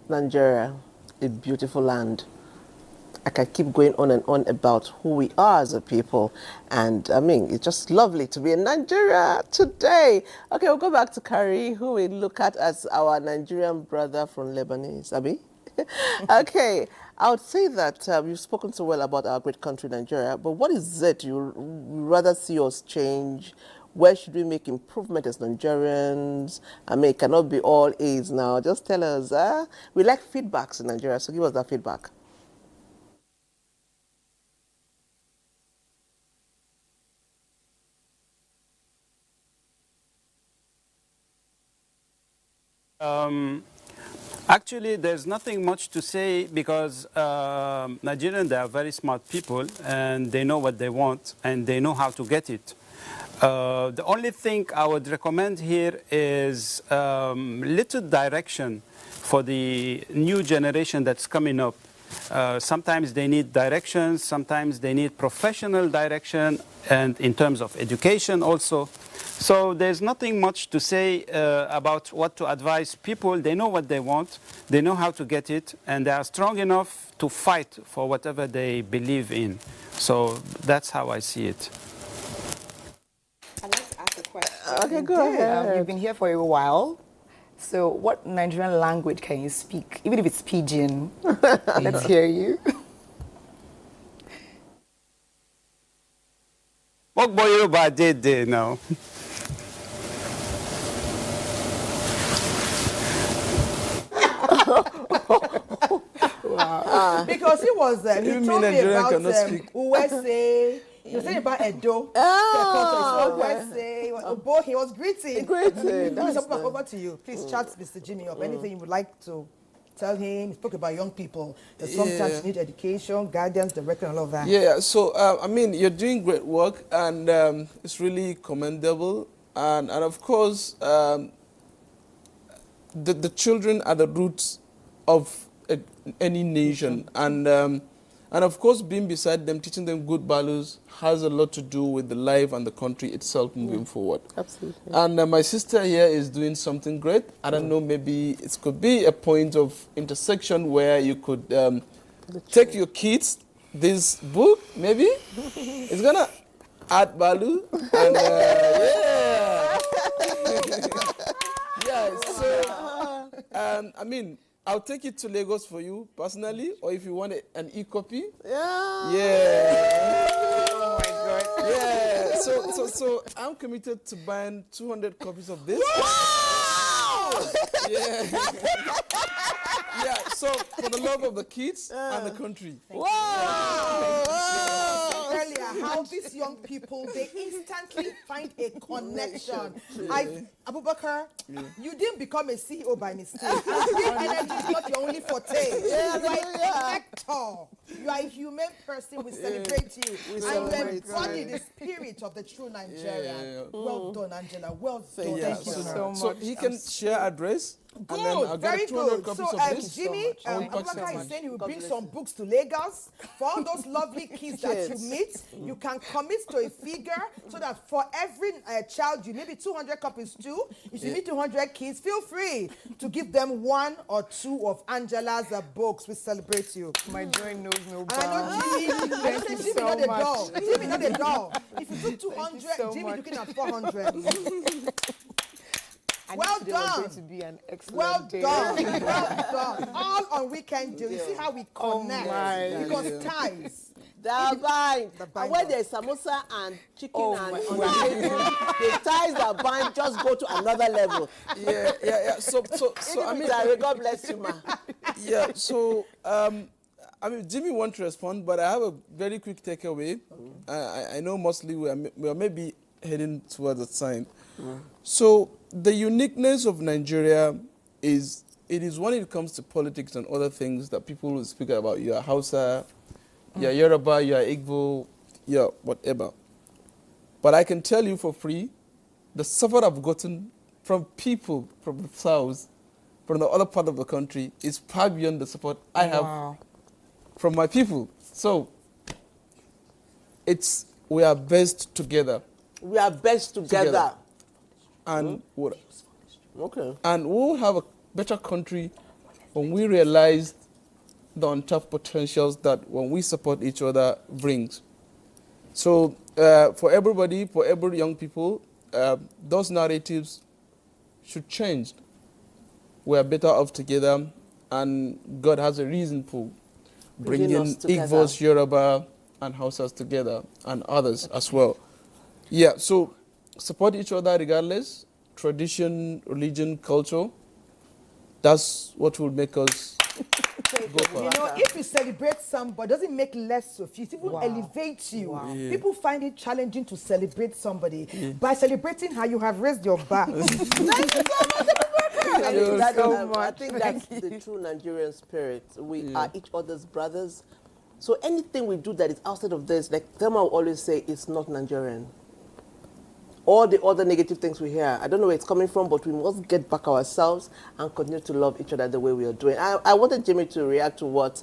Nigeria, a beautiful land. I can keep going on and on about who we are as a people. And I mean, it's just lovely to be in Nigeria today. Okay, we'll go back to Khoury, who we look at as our Nigerian brother from Lebanese. Abi? Okay, I would say that you've spoken so well about our great country, Nigeria, but what is it you rather see us change? Where should we make improvement as Nigerians? I mean, it cannot be all A's now. Just tell us. We like feedbacks in Nigeria, so give us that feedback. Actually, there's nothing much to say because Nigerians, they are very smart people and they know what they want and they know how to get it. The only thing I would recommend here is little direction for the new generation that's coming up. Sometimes they need direction, sometimes they need professional direction, and in terms of education also. So there's nothing much to say about what to advise people. They know what they want, they know how to get it, and they are strong enough to fight for whatever they believe in. So that's how I see it. I'd like to ask a question. Okay, go ahead. You've been here for a while. So what Nigerian language can you speak? Even if it's pidgin, let's hear you. What boy Yoruba did now? Wow. Because he was, he told me about USA. He was saying about Edo. He was greeting. Please, over to you. Please chat Mr. Jimmy up. Anything you would like to tell him? He spoke about young people. That sometimes you need education, guidance, direction, and all of that. Yeah, so, I mean, you're doing great work, and it's really commendable. And of course, the children are the roots of any nation. And of course, being beside them, teaching them good values has a lot to do with the life and the country itself moving forward. Absolutely. And my sister here is doing something great. I don't know, maybe it could be a point of intersection where you could take your kids, this book, maybe. It's going to add value. And yeah, so, I mean, I'll take it to Lagos for you personally, or if you want an e-copy. Yeah. Oh my God. Yeah. So I'm committed to buying 200 copies of this. Wow! Yeah. Yeah. So for the love of the kids and the country. Wow! how these young people, they instantly find a connection. Abubakar, you didn't become a CEO by mistake. And energy is not your only forte. You are a connector. You are a human person. We celebrate you. And you embody the spirit of the true Nigerian. Well done, Angela. Well done. Thank you so much. So he can share address. Good, very good. So, Jimmy, Abubakar is saying he will bring some books to Lagos. For all those lovely kids that you meet, you can commit to a figure so that for every child, you maybe 200 copies too. If you meet 200 kids, feel free to give them 1 or 2 of Angela's books. We celebrate you. My joy knows no bounds. And I know Jimmy, not the doll. Jimmy, not the doll. If you took 200, Jimmy looking at 400. Well done. Going to be an excellent well day. done. Well done. All on weekend deal. You see how we connect because ties. They're bind. And when there's samosa and chicken and on the table, the ties that bind just go to another level. Yeah. So I mean, God bless you, ma. Yeah. So I mean, Jimmy wants to respond, but I have a very quick takeaway. I know mostly we are maybe heading towards the time. So the uniqueness of Nigeria is when it comes to politics and other things that people will speak about. You are Hausa, you are Yoruba, you are Igbo, you are whatever. But I can tell you for free, the support I've gotten from people from the south, from the other part of the country, is far beyond the support I have from my people. So we are best together. We are best together. And and we'll have a better country when we realize the untapped potentials that when we support each other brings. So for everybody, for every young people, those narratives should change. We are better off together, and God has a reason for bringing Igbos, Yoruba, and Hausas together, and others as well. Yeah, so support each other regardless, tradition, religion, culture. That's what will make us go far. You know, if you celebrate somebody, it doesn't make less of you. It even elevates you. Yeah. People find it challenging to celebrate somebody. By celebrating her, you have raised your bar. I think that's the true Nigerian spirit. We are each other's brothers. So anything we do that is outside of this, like Thelma will always say, it's not Nigerian. All the other negative things we hear, I don't know where it's coming from, but we must get back ourselves and continue to love each other the way we are doing. I wanted Jimmy to react to what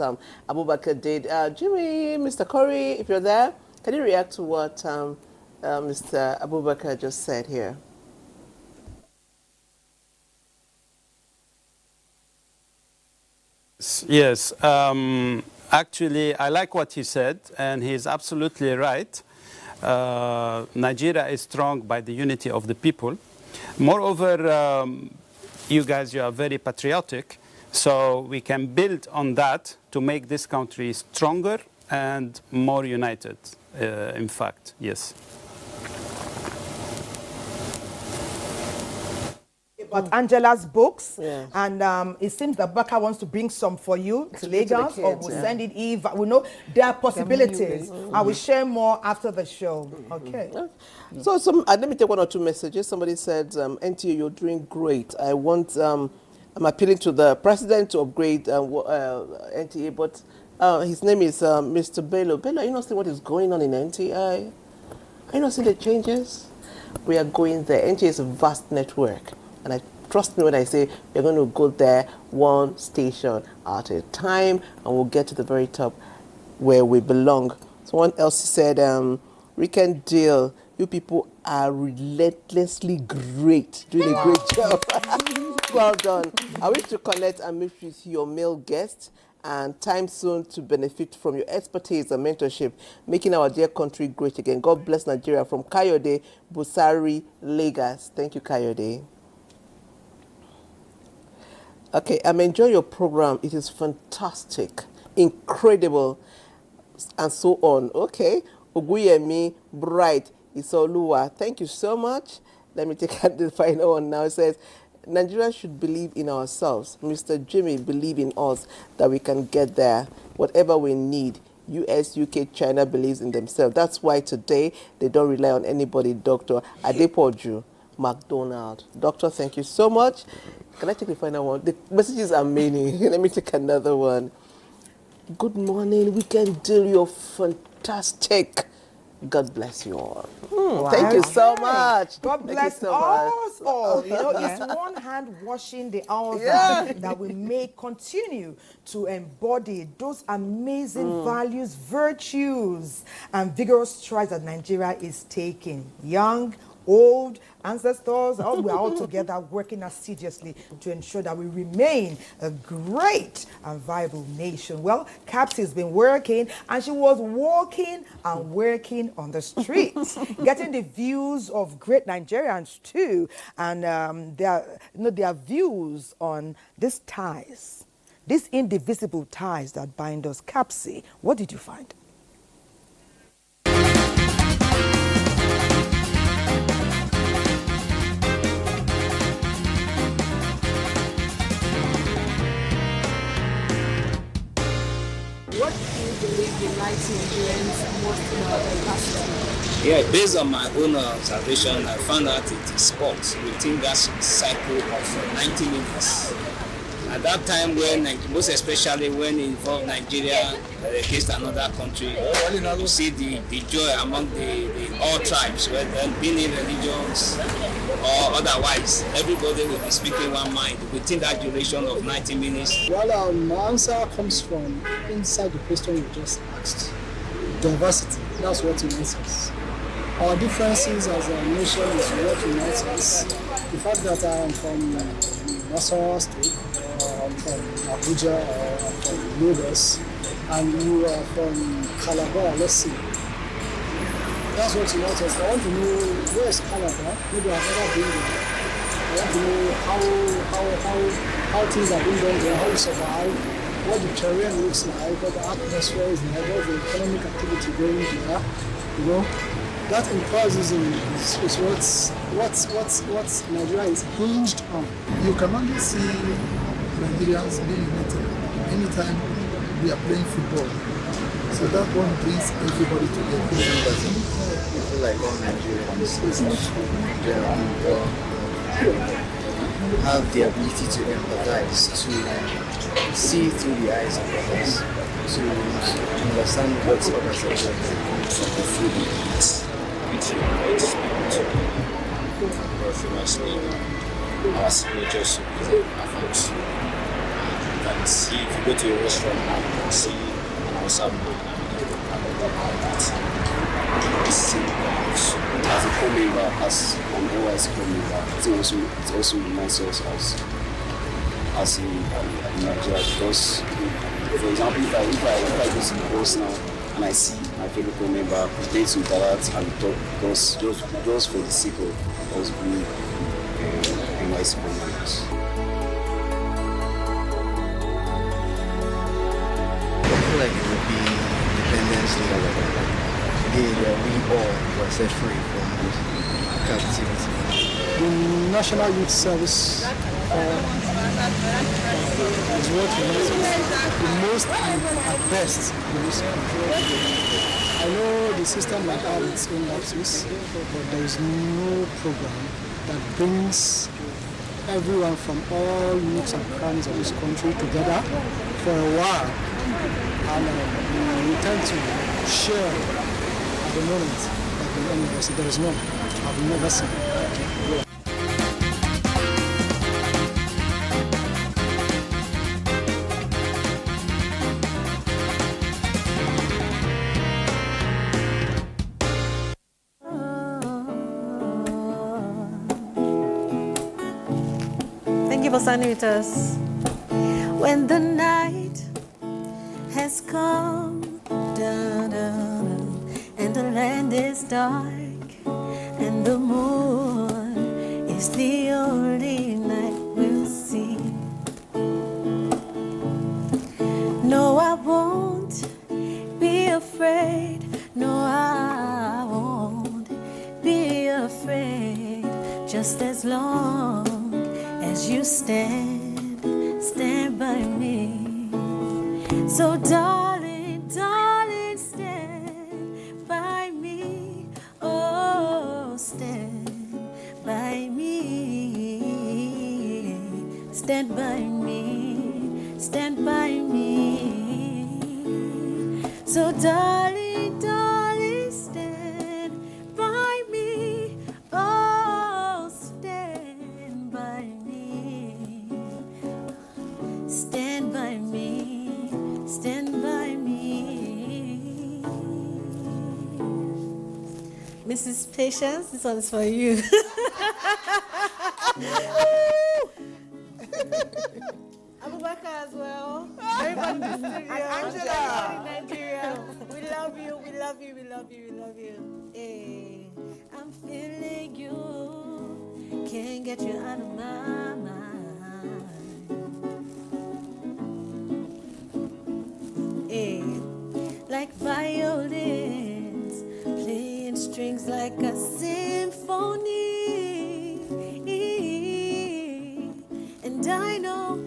Abubakar did. Jimmy, Mr. Khoury, if you're there, can you react to what Mr. Abubakar just said here? Yes, actually, I like what he said, and he's absolutely right. Nigeria is strong by the unity of the people. Moreover, you guys, you are very patriotic, so we can build on that to make this country stronger and more united, in fact, yes. About Angela's books, and it seems that Baka wants to bring some for you to Lagos, or we'll send it Eve. We know there are possibilities. I will share more after the show. Okay. So let me take 1 or 2 messages. Somebody said, NTA, you're doing great. I'm appealing to the president to upgrade NTA, but his name is Mr. Bello. Bello, are you not seeing what is going on in NTA? Are you not seeing the changes? We are going there. NTA is a vast network. And trust me when I say we're going to go there one station at a time, and we'll get to the very top where we belong. Someone else said, weekend deal, you people are relentlessly great, doing a great job. Well done. I wish to connect and meet with your male guests, and time soon to benefit from your expertise and mentorship, making our dear country great again. God bless Nigeria. From Kayode Busari, Lagos. Thank you, Kayode. Okay, I'm enjoying your program. It is fantastic, incredible, and so on. Okay, Oguyemi, Bright, Isoluwa. Thank you so much. Let me take the final one now. It says, Nigeria should believe in ourselves. Mr. Jimmy, believe in us that we can get there. Whatever we need US, UK, China believes in themselves. That's why today they don't rely on anybody. Dr. Adepoju McDonald. Doctor, thank you so much. Can I take the final one? The messages are many. Let me take another one. Good morning, Weekend Deal. You're fantastic. God bless you all. Thank you so much. God bless so much. us all. You know, it's one hand washing the other that we may continue to embody those amazing values, virtues, and vigorous strides that Nigeria is taking. Young, old, ancestors, we're all together working assiduously to ensure that we remain a great and viable nation. Well, Capsy has been working, and she was walking and working on the streets, getting the views of great Nigerians too, and their views on these ties, these indivisible ties that bind us. Capsy, what did you find? What do you believe unites Nigerians most in our diversity? Yeah, based on my own observation, I found out it is sports within that cycle of 90 minutes. At that time, when most especially when it involved Nigeria against another country, you see the joy among the all tribes, whether being in religions or otherwise, everybody will be speaking one mind within that duration of 90 minutes. Well, my answer comes from inside the question you just asked. Diversity, that's what unites us. Our differences as a nation is what unites us. The fact that I am from Nasarawa State, I'm from Abuja, or I'm from Lagos, and you are from Calabar, let's see. That's what unites us. I want to know where is Calabar. Maybe I've never been there. I want to know how things are being done there, how we survive, what the terrain looks like, what the atmosphere is like, what the economic activity going there. You know, that empiricism is what Nigeria is hinged on. You can only see Nigerians being united anytime we are playing football. So that one brings everybody together. People like all Nigerians have the ability to empathize, to see through the eyes of others, to understand what others are doing from the food we eat, which unites our signature soup is a food. You can see, if you go to a restaurant now, you can see outside as a co-member, as an OIS co-member, it also reminds us as in Nigeria, because, for example, if I go to the coast now and I see my fellow co-member, we tend to interact and talk, because just for the sake of us being NYC co-members. I feel like it would be Independence Day where we all were set free from captivity. The National Youth Service is what unites us the most and at best in this country. I know the system might have its own lapses, but there is no program that brings everyone from all nooks and crannies of this country together for a while. And we tend to share at the moment like the university. There is none. I've never seen it. Thank you for standing with us. When the night has come, and the land is dark, and the moon is the only night we'll see. No, I won't be afraid. No, I won't be afraid. Just as long as you stand by me. So darling, darling, by me, stand by me. So darling, darling, stand by me. Oh, stand by me. Stand by me, stand by me. Mrs. Patience, this one is for you. Abubakar as well. Everybody in the studio. And Angela. In Nigeria. We love you, we love you, we love you, we love you. Hey, I'm feeling you. Can't get you out of my mind. Hey, like violins, playing strings like a symphony. And I know,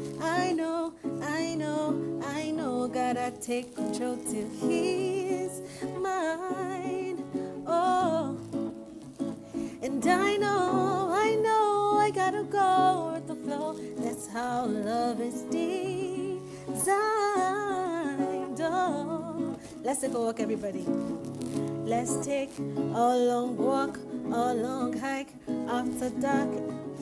gotta take control till he's mine. Oh, and I know, I gotta go with the flow. That's how love is designed. Oh, let's take a walk, everybody. Let's take a long walk, a long hike after dark.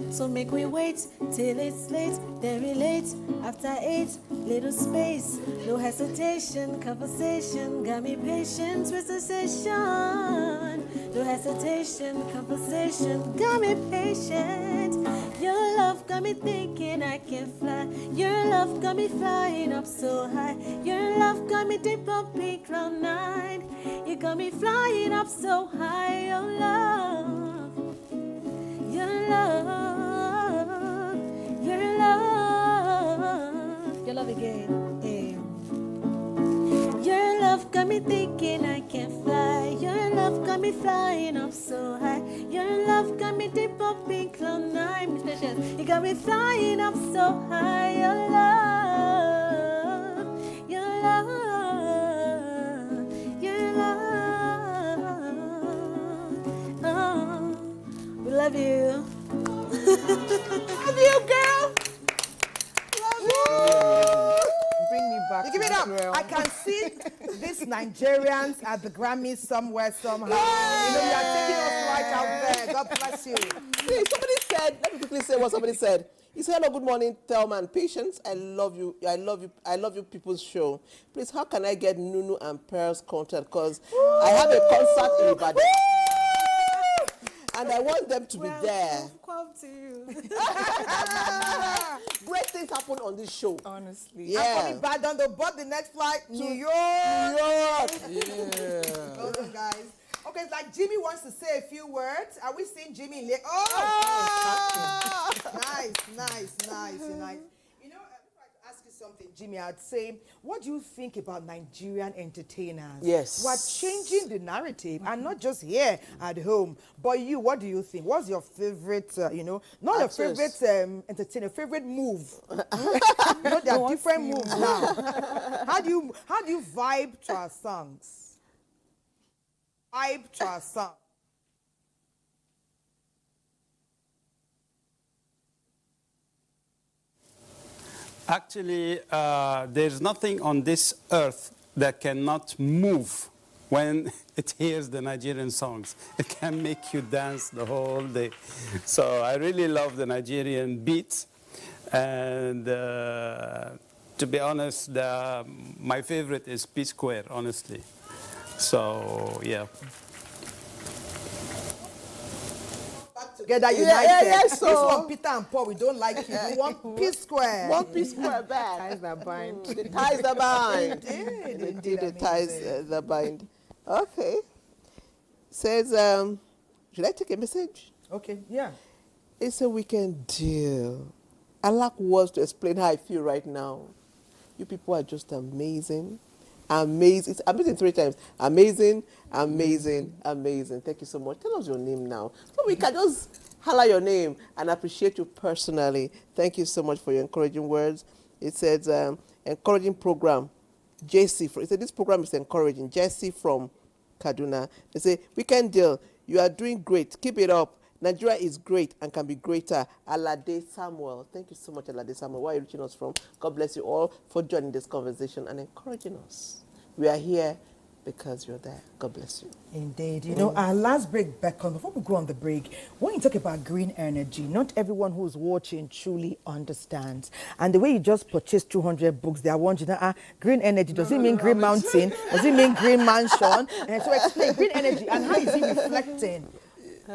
So make we wait till it's late, then relate after 8, little space, no hesitation, conversation, got me patience with cessation. No hesitation, conversation, got me patient. Your love got me thinking I can fly. Your love got me flying up so high. Your love got me deep up peak round 9. You got me flying up so high, your love. Your love, your love, your love again. Hey. Your love got me thinking I can fly. Your love got me flying up so high. Your love got me deep up in cloud 9. You got me flying up so high. Your love, your love, your love. Oh. We love you. Love you, girl. Love you. Bring me back. You give it up. Girl. I can see these Nigerians at the Grammys somewhere, somehow. You know, you are taking us right out there. God bless you. See, somebody said, let me quickly say what somebody said. He said, hello, good morning, Thelma and Patience. I love you. I love you people's show. Please, how can I get Nunu and Pearl's contact? Because I have a concert in Ibadan. And I want them to be there. Come to you. Great things happen on this show. Honestly. Yeah. I'm coming back on the board the next flight to New York. New York. Yeah. Well done, guys. Okay, it's like Jimmy wants to say a few words. Are we seeing Jimmy in there? Oh! Nice. You know, if I ask you something, Jimmy, I'd say, what do you think about Nigerian entertainers? Yes. We're changing the narrative, and not just here at home. But you, what do you think? What's your favorite, not your favorite entertainer, favorite move? There are different moves now. How do you vibe to our songs? Vibe to our song. Actually, there's nothing on this earth that cannot move when it hears the Nigerian songs. It can make you dance the whole day. So I really love the Nigerian beats. And to be honest, my favorite is P Square, honestly. So, yeah. Together united. So this one, Peter and Paul, we don't like you. We want P Square. One P Square back. Ties that bind. The ties that bind. Indeed, the ties that bind. Okay. Says, should I take a message? Okay, yeah. It's a weekend deal. I lack words to explain how I feel right now. You people are just amazing. Amazing. It's amazing 3 times. Amazing, amazing, amazing. Thank you so much. Tell us your name now. So we can just holler your name and appreciate you personally. Thank you so much for your encouraging words. It says, encouraging program. JC. It said, this program is encouraging. Jesse from Kaduna. They say, weekend deal. You are doing great. Keep it up. Nigeria is great and can be greater. Alade Samuel. Thank you so much, Alade Samuel. Where are you reaching us from? God bless you all for joining this conversation and encouraging us. We are here because you're there. God bless you. Indeed. You know, our last break, Beckon, before we go on the break, when you talk about green energy, not everyone who's watching truly understands. And the way you just purchased 200 books, they are wondering, green energy, does it mean green mountain? Does it mean green mansion? And so explain green energy and how is it reflecting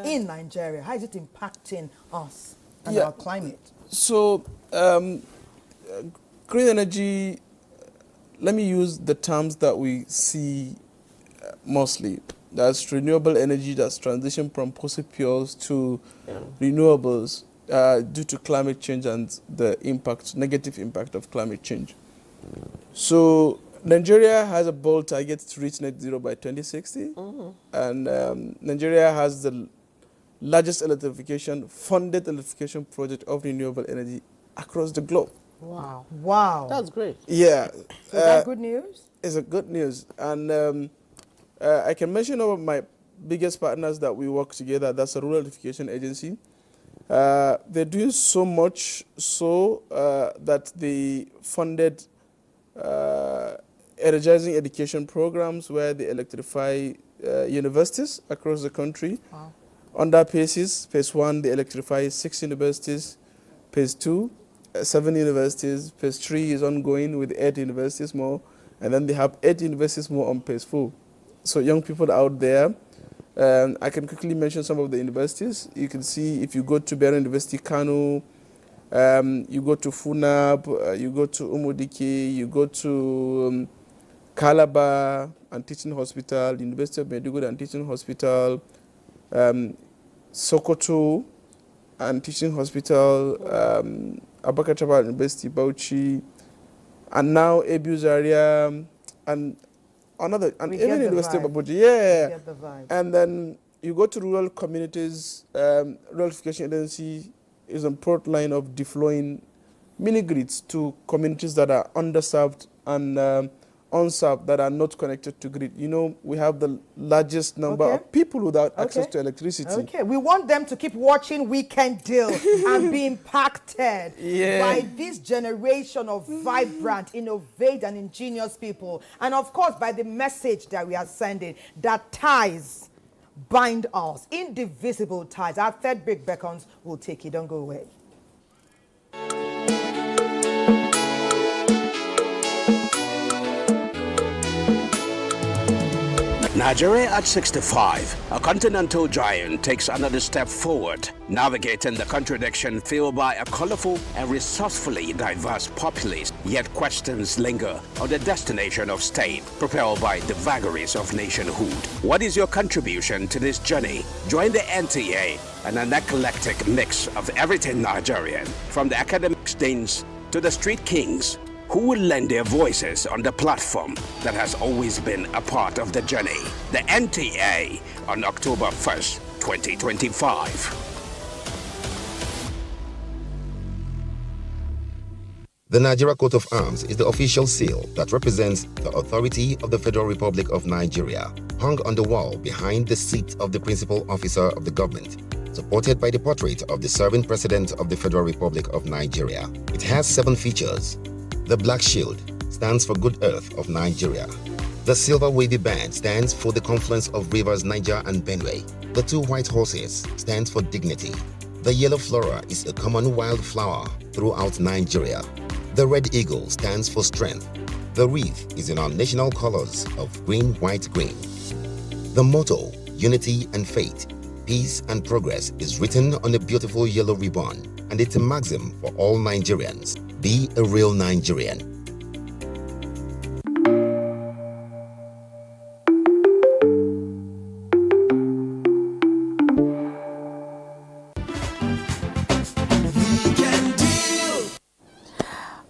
in Nigeria? How is it impacting us and our climate? So, green energy, let me use the terms that we see mostly. That's renewable energy that's transition from fossil fuels to renewables due to climate change and the negative impact of climate change. So Nigeria has a bold target to reach net zero by 2060. And Nigeria has the largest funded electrification project of renewable energy across the globe. Wow. Wow. That's great. Yeah. So that's good news? It's a good news. And I can mention one of my biggest partners that we work together. That's a rural electrification agency. They're doing so much so that they funded energizing education programs where they electrify universities across the country. Wow. Under phases, phase 1, they electrify 6 universities. Phase 2, 7 universities. Phase 3 is ongoing with 8 universities more. And then they have 8 universities more on phase 4. So young people out there, I can quickly mention some of the universities. You can see if you go to Benin University, Kano, you go to Funab, you go to Umudiki, you go to Calabar and Teaching Hospital, University of Maiduguri and Teaching Hospital, Sokoto and Teaching Hospital, Abakataba University, Bauchi, and now Abuja and another, and even University of Abuja. Yeah. And then you go to rural communities, rural electrification agency is on front line of deploying mini grids to communities that are underserved and unserved that are not connected to grid. You know, we have the largest number of people without access to electricity. Okay, we want them to keep watching Weekend Deal and be impacted by this generation of vibrant, innovative, and ingenious people. And of course, by the message that we are sending, that ties bind us, indivisible ties. Our third break beckons. We'll take it. Don't go away. Nigeria at 65, a continental giant takes another step forward, navigating the contradiction fueled by a colorful and resourcefully diverse populace, yet questions linger on the destination of state, propelled by the vagaries of nationhood. What is your contribution to this journey? Join the NTA and an eclectic mix of everything Nigerian, from the academic deans to the street kings, who will lend their voices on the platform that has always been a part of the journey. The NTA on October 1st, 2025. The Nigeria Coat of Arms is the official seal that represents the authority of the Federal Republic of Nigeria, hung on the wall behind the seat of the principal officer of the government, supported by the portrait of the serving president of the Federal Republic of Nigeria. It has 7 features. The black shield stands for Good Earth of Nigeria. The silver wavy band stands for the confluence of rivers Niger and Benue. The 2 white horses stands for dignity. The yellow flora is a common wildflower throughout Nigeria. The red eagle stands for strength. The wreath is in our national colors of green, white, green. The motto, unity and faith, peace and progress, is written on a beautiful yellow ribbon, and it's a maxim for all Nigerians. Be a real Nigerian.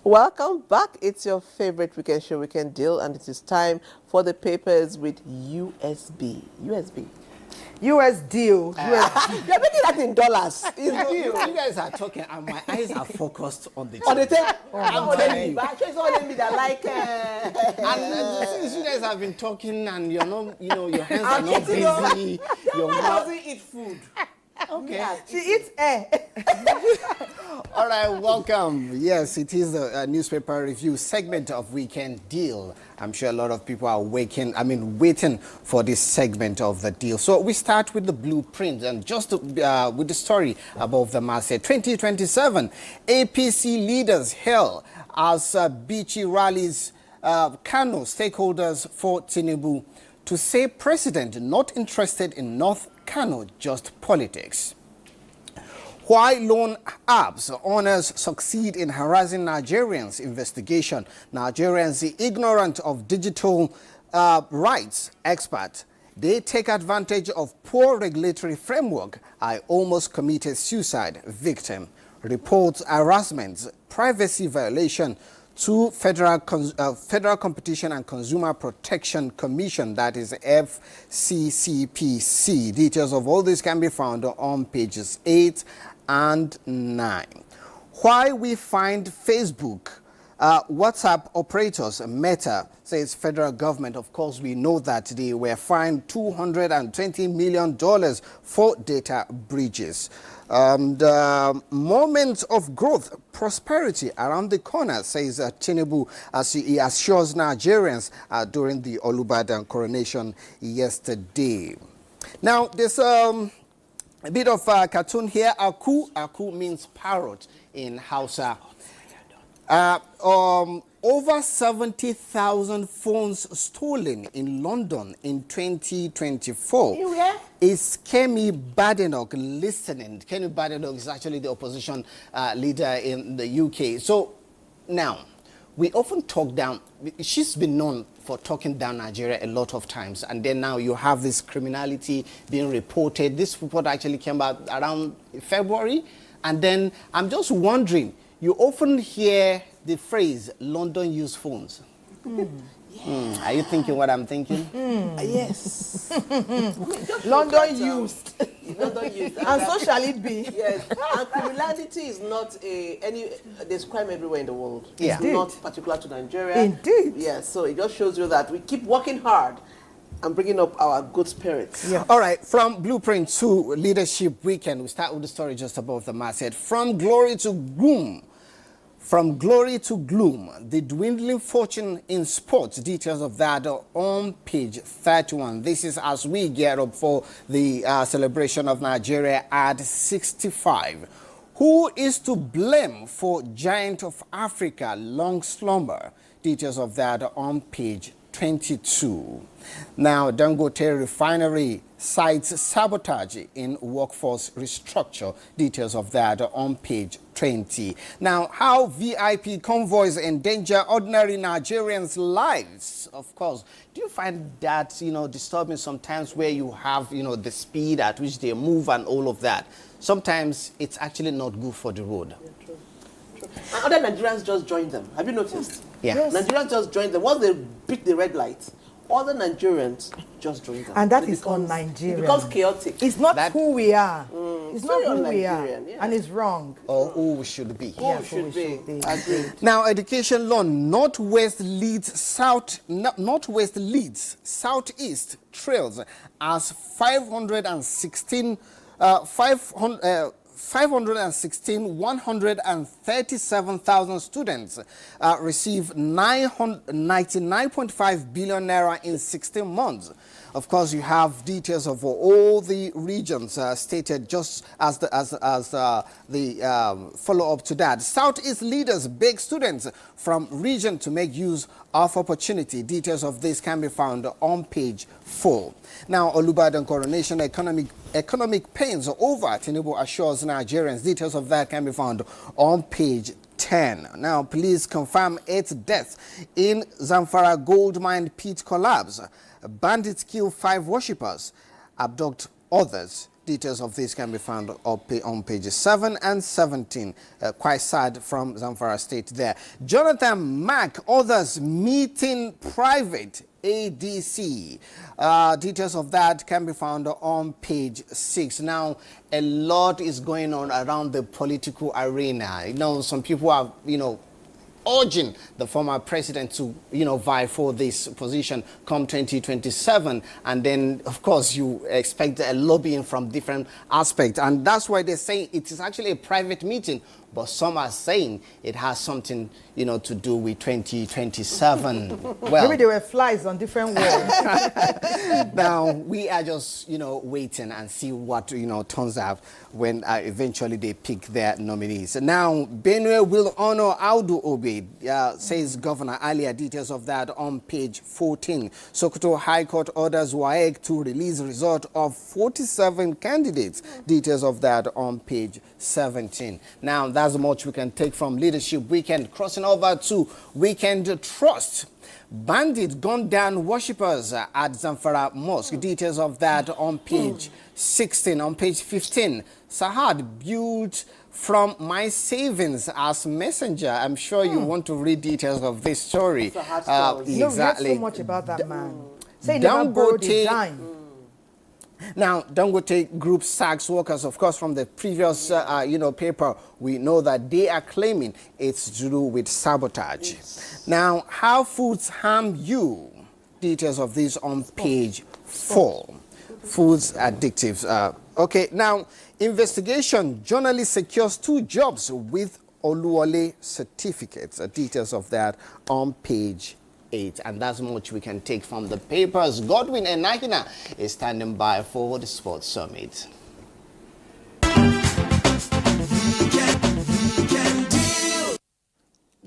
Welcome back. It's your favorite weekend show, Weekend Deal, and it is time for the papers with USB. US deal. You're making that in dollars. It's deal. You guys are talking, and my eyes are focused on the On the tape. I'm telling you. But it's only me that like. And since you guys have been talking, and you're not, your hands are I'm not eating busy. Your mouth doesn't eat food. Okay. She eats air. All right, welcome. Yes, it is a newspaper review segment of Weekend Deal. I'm sure a lot of people are waiting for this segment of the deal. So we start with the blueprint, and just with the story above the masthead. 2027, APC leaders hail as Bichi rallies Kano stakeholders for Tinubu to say president not interested in North Kano, just politics. Why loan apps owners succeed in harassing Nigerians? Investigation. Nigerians ignorant of digital rights. Expert. They take advantage of poor regulatory framework. I almost committed suicide. Victim. Reports harassment, privacy violation to Federal Competition and Consumer Protection Commission, that is FCCPC. Details of all this can be found on pages 8 and 9. Why we find Facebook, WhatsApp operators, Meta, says federal government. Of course, we know that they were fined $220 million for data breaches. Moments of growth, prosperity around the corner, says Tinubu, as he assures Nigerians during the Olubadan coronation yesterday. Now, there's a bit of cartoon here. Aku. Aku means parrot in Hausa. Over 70,000 phones stolen in London in 2024. Is Kemi Badenoch listening? Kemi Badenoch is actually the opposition leader in the UK. So now, we often talk down. She's been known for talking down Nigeria a lot of times. And then now you have this criminality being reported. This report actually came out around February. And then I'm just wondering, you often hear the phrase, London use phones. Are you thinking what I'm thinking? Yes. London used. London used. And so shall it be. Yes. And criminality is not there's crime everywhere in the world. Yeah. It's not particular to Nigeria. Indeed. Yes. So it just shows you that we keep working hard and bringing up our good spirits. Yeah. All right, from Blueprint to Leadership Weekend, we start with the story just above the masthead. From glory to gloom. From glory to gloom, the dwindling fortune in sports. Details of that are on page 31. This is as we gear up for the celebration of Nigeria at 65. Who is to blame for Giant of Africa long slumber? Details of that are on page 22. Now, Dangote Refinery cites sabotage in workforce restructure. Details of that are on page 20. Now, how VIP convoys endanger ordinary Nigerians' lives. Of course, do you find that, disturbing sometimes, where you have, the speed at which they move and all of that? Sometimes it's actually not good for the road. Yeah, true. And other Nigerians just joined them. Have you noticed? Yeah. Yes. Nigerians just joined them. Once they beat the red light, other Nigerians just join them. And that is on Nigeria. It becomes chaotic. It's not who we are. It's not very who we are. un-Nigerian, yeah. And it's wrong. Or who we should be. Who should be. Agreed. Now, education law, Northwest leads Southeast trails as 137,000 students receive 99.5 billion naira in 16 months. Of course, you have details of all the regions stated just as the follow-up to that. Southeast leaders beg students from region to make use of opportunity. Details of this can be found on page 4. Now, Olubadan coronation economic pains over. Tinubu assures Nigerians. Details of that can be found on page 10. Now, police confirm 8 deaths in Zamfara gold mine pit collapse. Bandits kill 5 worshippers, abduct others. Details of this can be found on pages 7 and 17. Quite sad from Zamfara State there. Jonathan Mack, others meeting private. ADC. Details of that can be found on page 6. Now, a lot is going on around the political arena. Some people are, urging the former president to, vie for this position come 2027. And then, of course, you expect a lobbying from different aspects. And that's why they say it is actually a private meeting. But some are saying it has something, to do with 2027. Well, maybe there were flies on different walls. Now, we are just, waiting and see what, turns out when eventually they pick their nominees. Now, Benue will honor Audu Obe, says Governor earlier. Details of that on page 14. Sokoto High Court orders WAEC to release result of 47 candidates. Details of that on page 17. Now, that's much we can take from Leadership Weekend. Crossing over to Weekend Trust. Bandits gunned down worshippers at Zamfara Mosque. Details of that on page 16. On page 15, Sahad built from my savings as messenger. I'm sure you want to read details of this story. Exactly. You read so much about that man. Say he never borrowed a dime. Now, Dangote Group sacks workers, of course, from the previous, paper. We know that they are claiming it's to do with sabotage. Yes. Now, how foods harm you? Details of this on page 4. Foods addictives. Okay, now, investigation. Journalist secures 2 jobs with Oluwole certificates. Details of that on page 8. And that's much we can take from the papers. Godwin Enakina is standing by for the Sports Summit.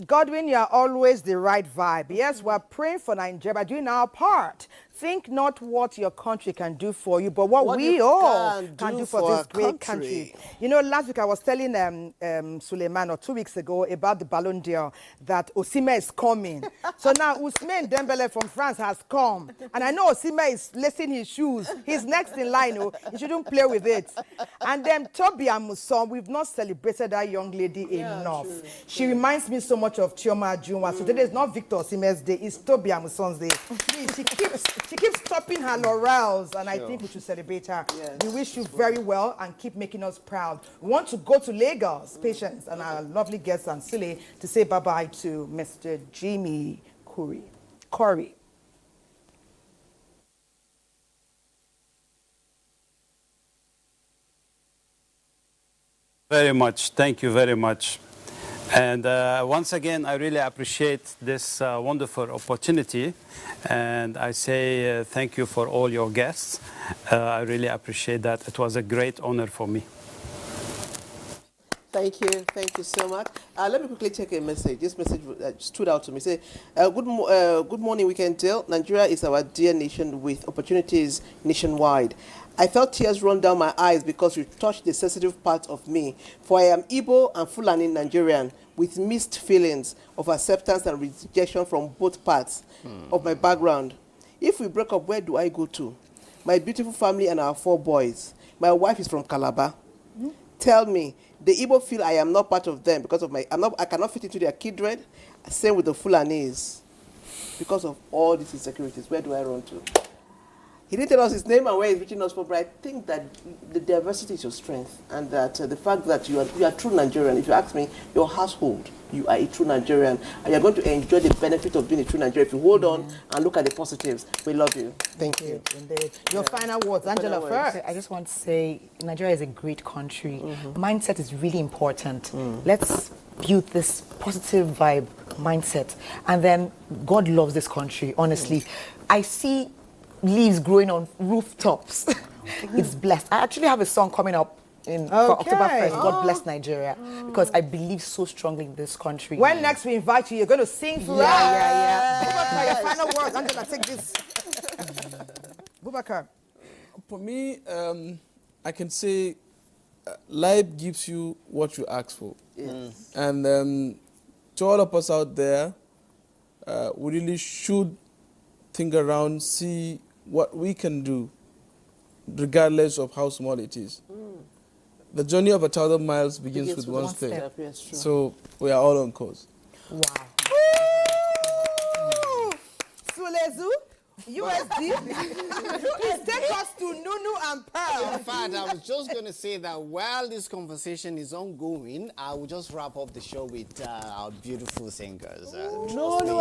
Godwin, you're always the right vibe. Yes, we're praying for Nigeria, doing our part. Think not what your country can do for you, but what we all can do for this great country. Last week I was telling Suleiman, or 2 weeks ago, about the Ballon d'Or, that Osimhen is coming. So now Ousmane Dembele from France has come. And I know Osimhen is lacing his shoes. He's next in line. He shouldn't play with it. And then Toby Amuson, we've not celebrated that young lady enough. True. She reminds me so much of Chioma Ajunwa. So today is not Victor Osimhen's day, it's Toby Amuson's day. She keeps topping her laurels, and I think we should celebrate her. Yes, we wish you very well and keep making us proud. We want to go to Lagos, Patience, and our lovely guest, Ansile, to say bye-bye to Mr. Jimmy Khoury. Very much. Thank you very much. And once again, I really appreciate this wonderful opportunity. And I say thank you for all your guests. I really appreciate that. It was a great honor for me. Thank you so much. Let me quickly take a message. This message stood out to me. Say, good morning, Weekend Tale. Nigeria is our dear nation with opportunities nationwide. I felt tears run down my eyes because you touched the sensitive part of me. For I am Igbo and Fulani Nigerian with mixed feelings of acceptance and rejection from both parts of my background. If we break up, where do I go to? My beautiful family and our 4 boys. My wife is from Calabar. Tell me, the Igbo feel I am not part of them because of I cannot fit into their kindred. Same with the Fulanis. Because of all these insecurities, where do I run to? He didn't tell us his name and where he's reaching us from, but I think that the diversity is your strength, and that the fact that you are true Nigerian. If you ask me, your household, you are a true Nigerian, and you're going to enjoy the benefit of being a true Nigerian if you hold on and look at the positives. We love you. Thank you. Indeed. Your final words, Angela, first. I just want to say Nigeria is a great country. Mindset is really important. Let's build this positive vibe mindset, and then God loves this country. Honestly, I see leaves growing on rooftops. It's blessed. I actually have a song coming up for October 1st, God bless Nigeria, because I believe so strongly in this country. When next we invite you, you're going to sing for us. Bubakar, your final words. Angela, take this. Bubakar. For me, I can say life gives you what you ask for. Yes. And to all of us out there, we really should think around, see what we can do, regardless of how small it is. The journey of 1,000 miles begins with one step. Yes, true. So we are all on course. Wow. Sulezu, USD? Please take us to Nunu and Pearl. In fact, I was just going to say that while this conversation is ongoing, I will just wrap up the show with our beautiful singers. Nunu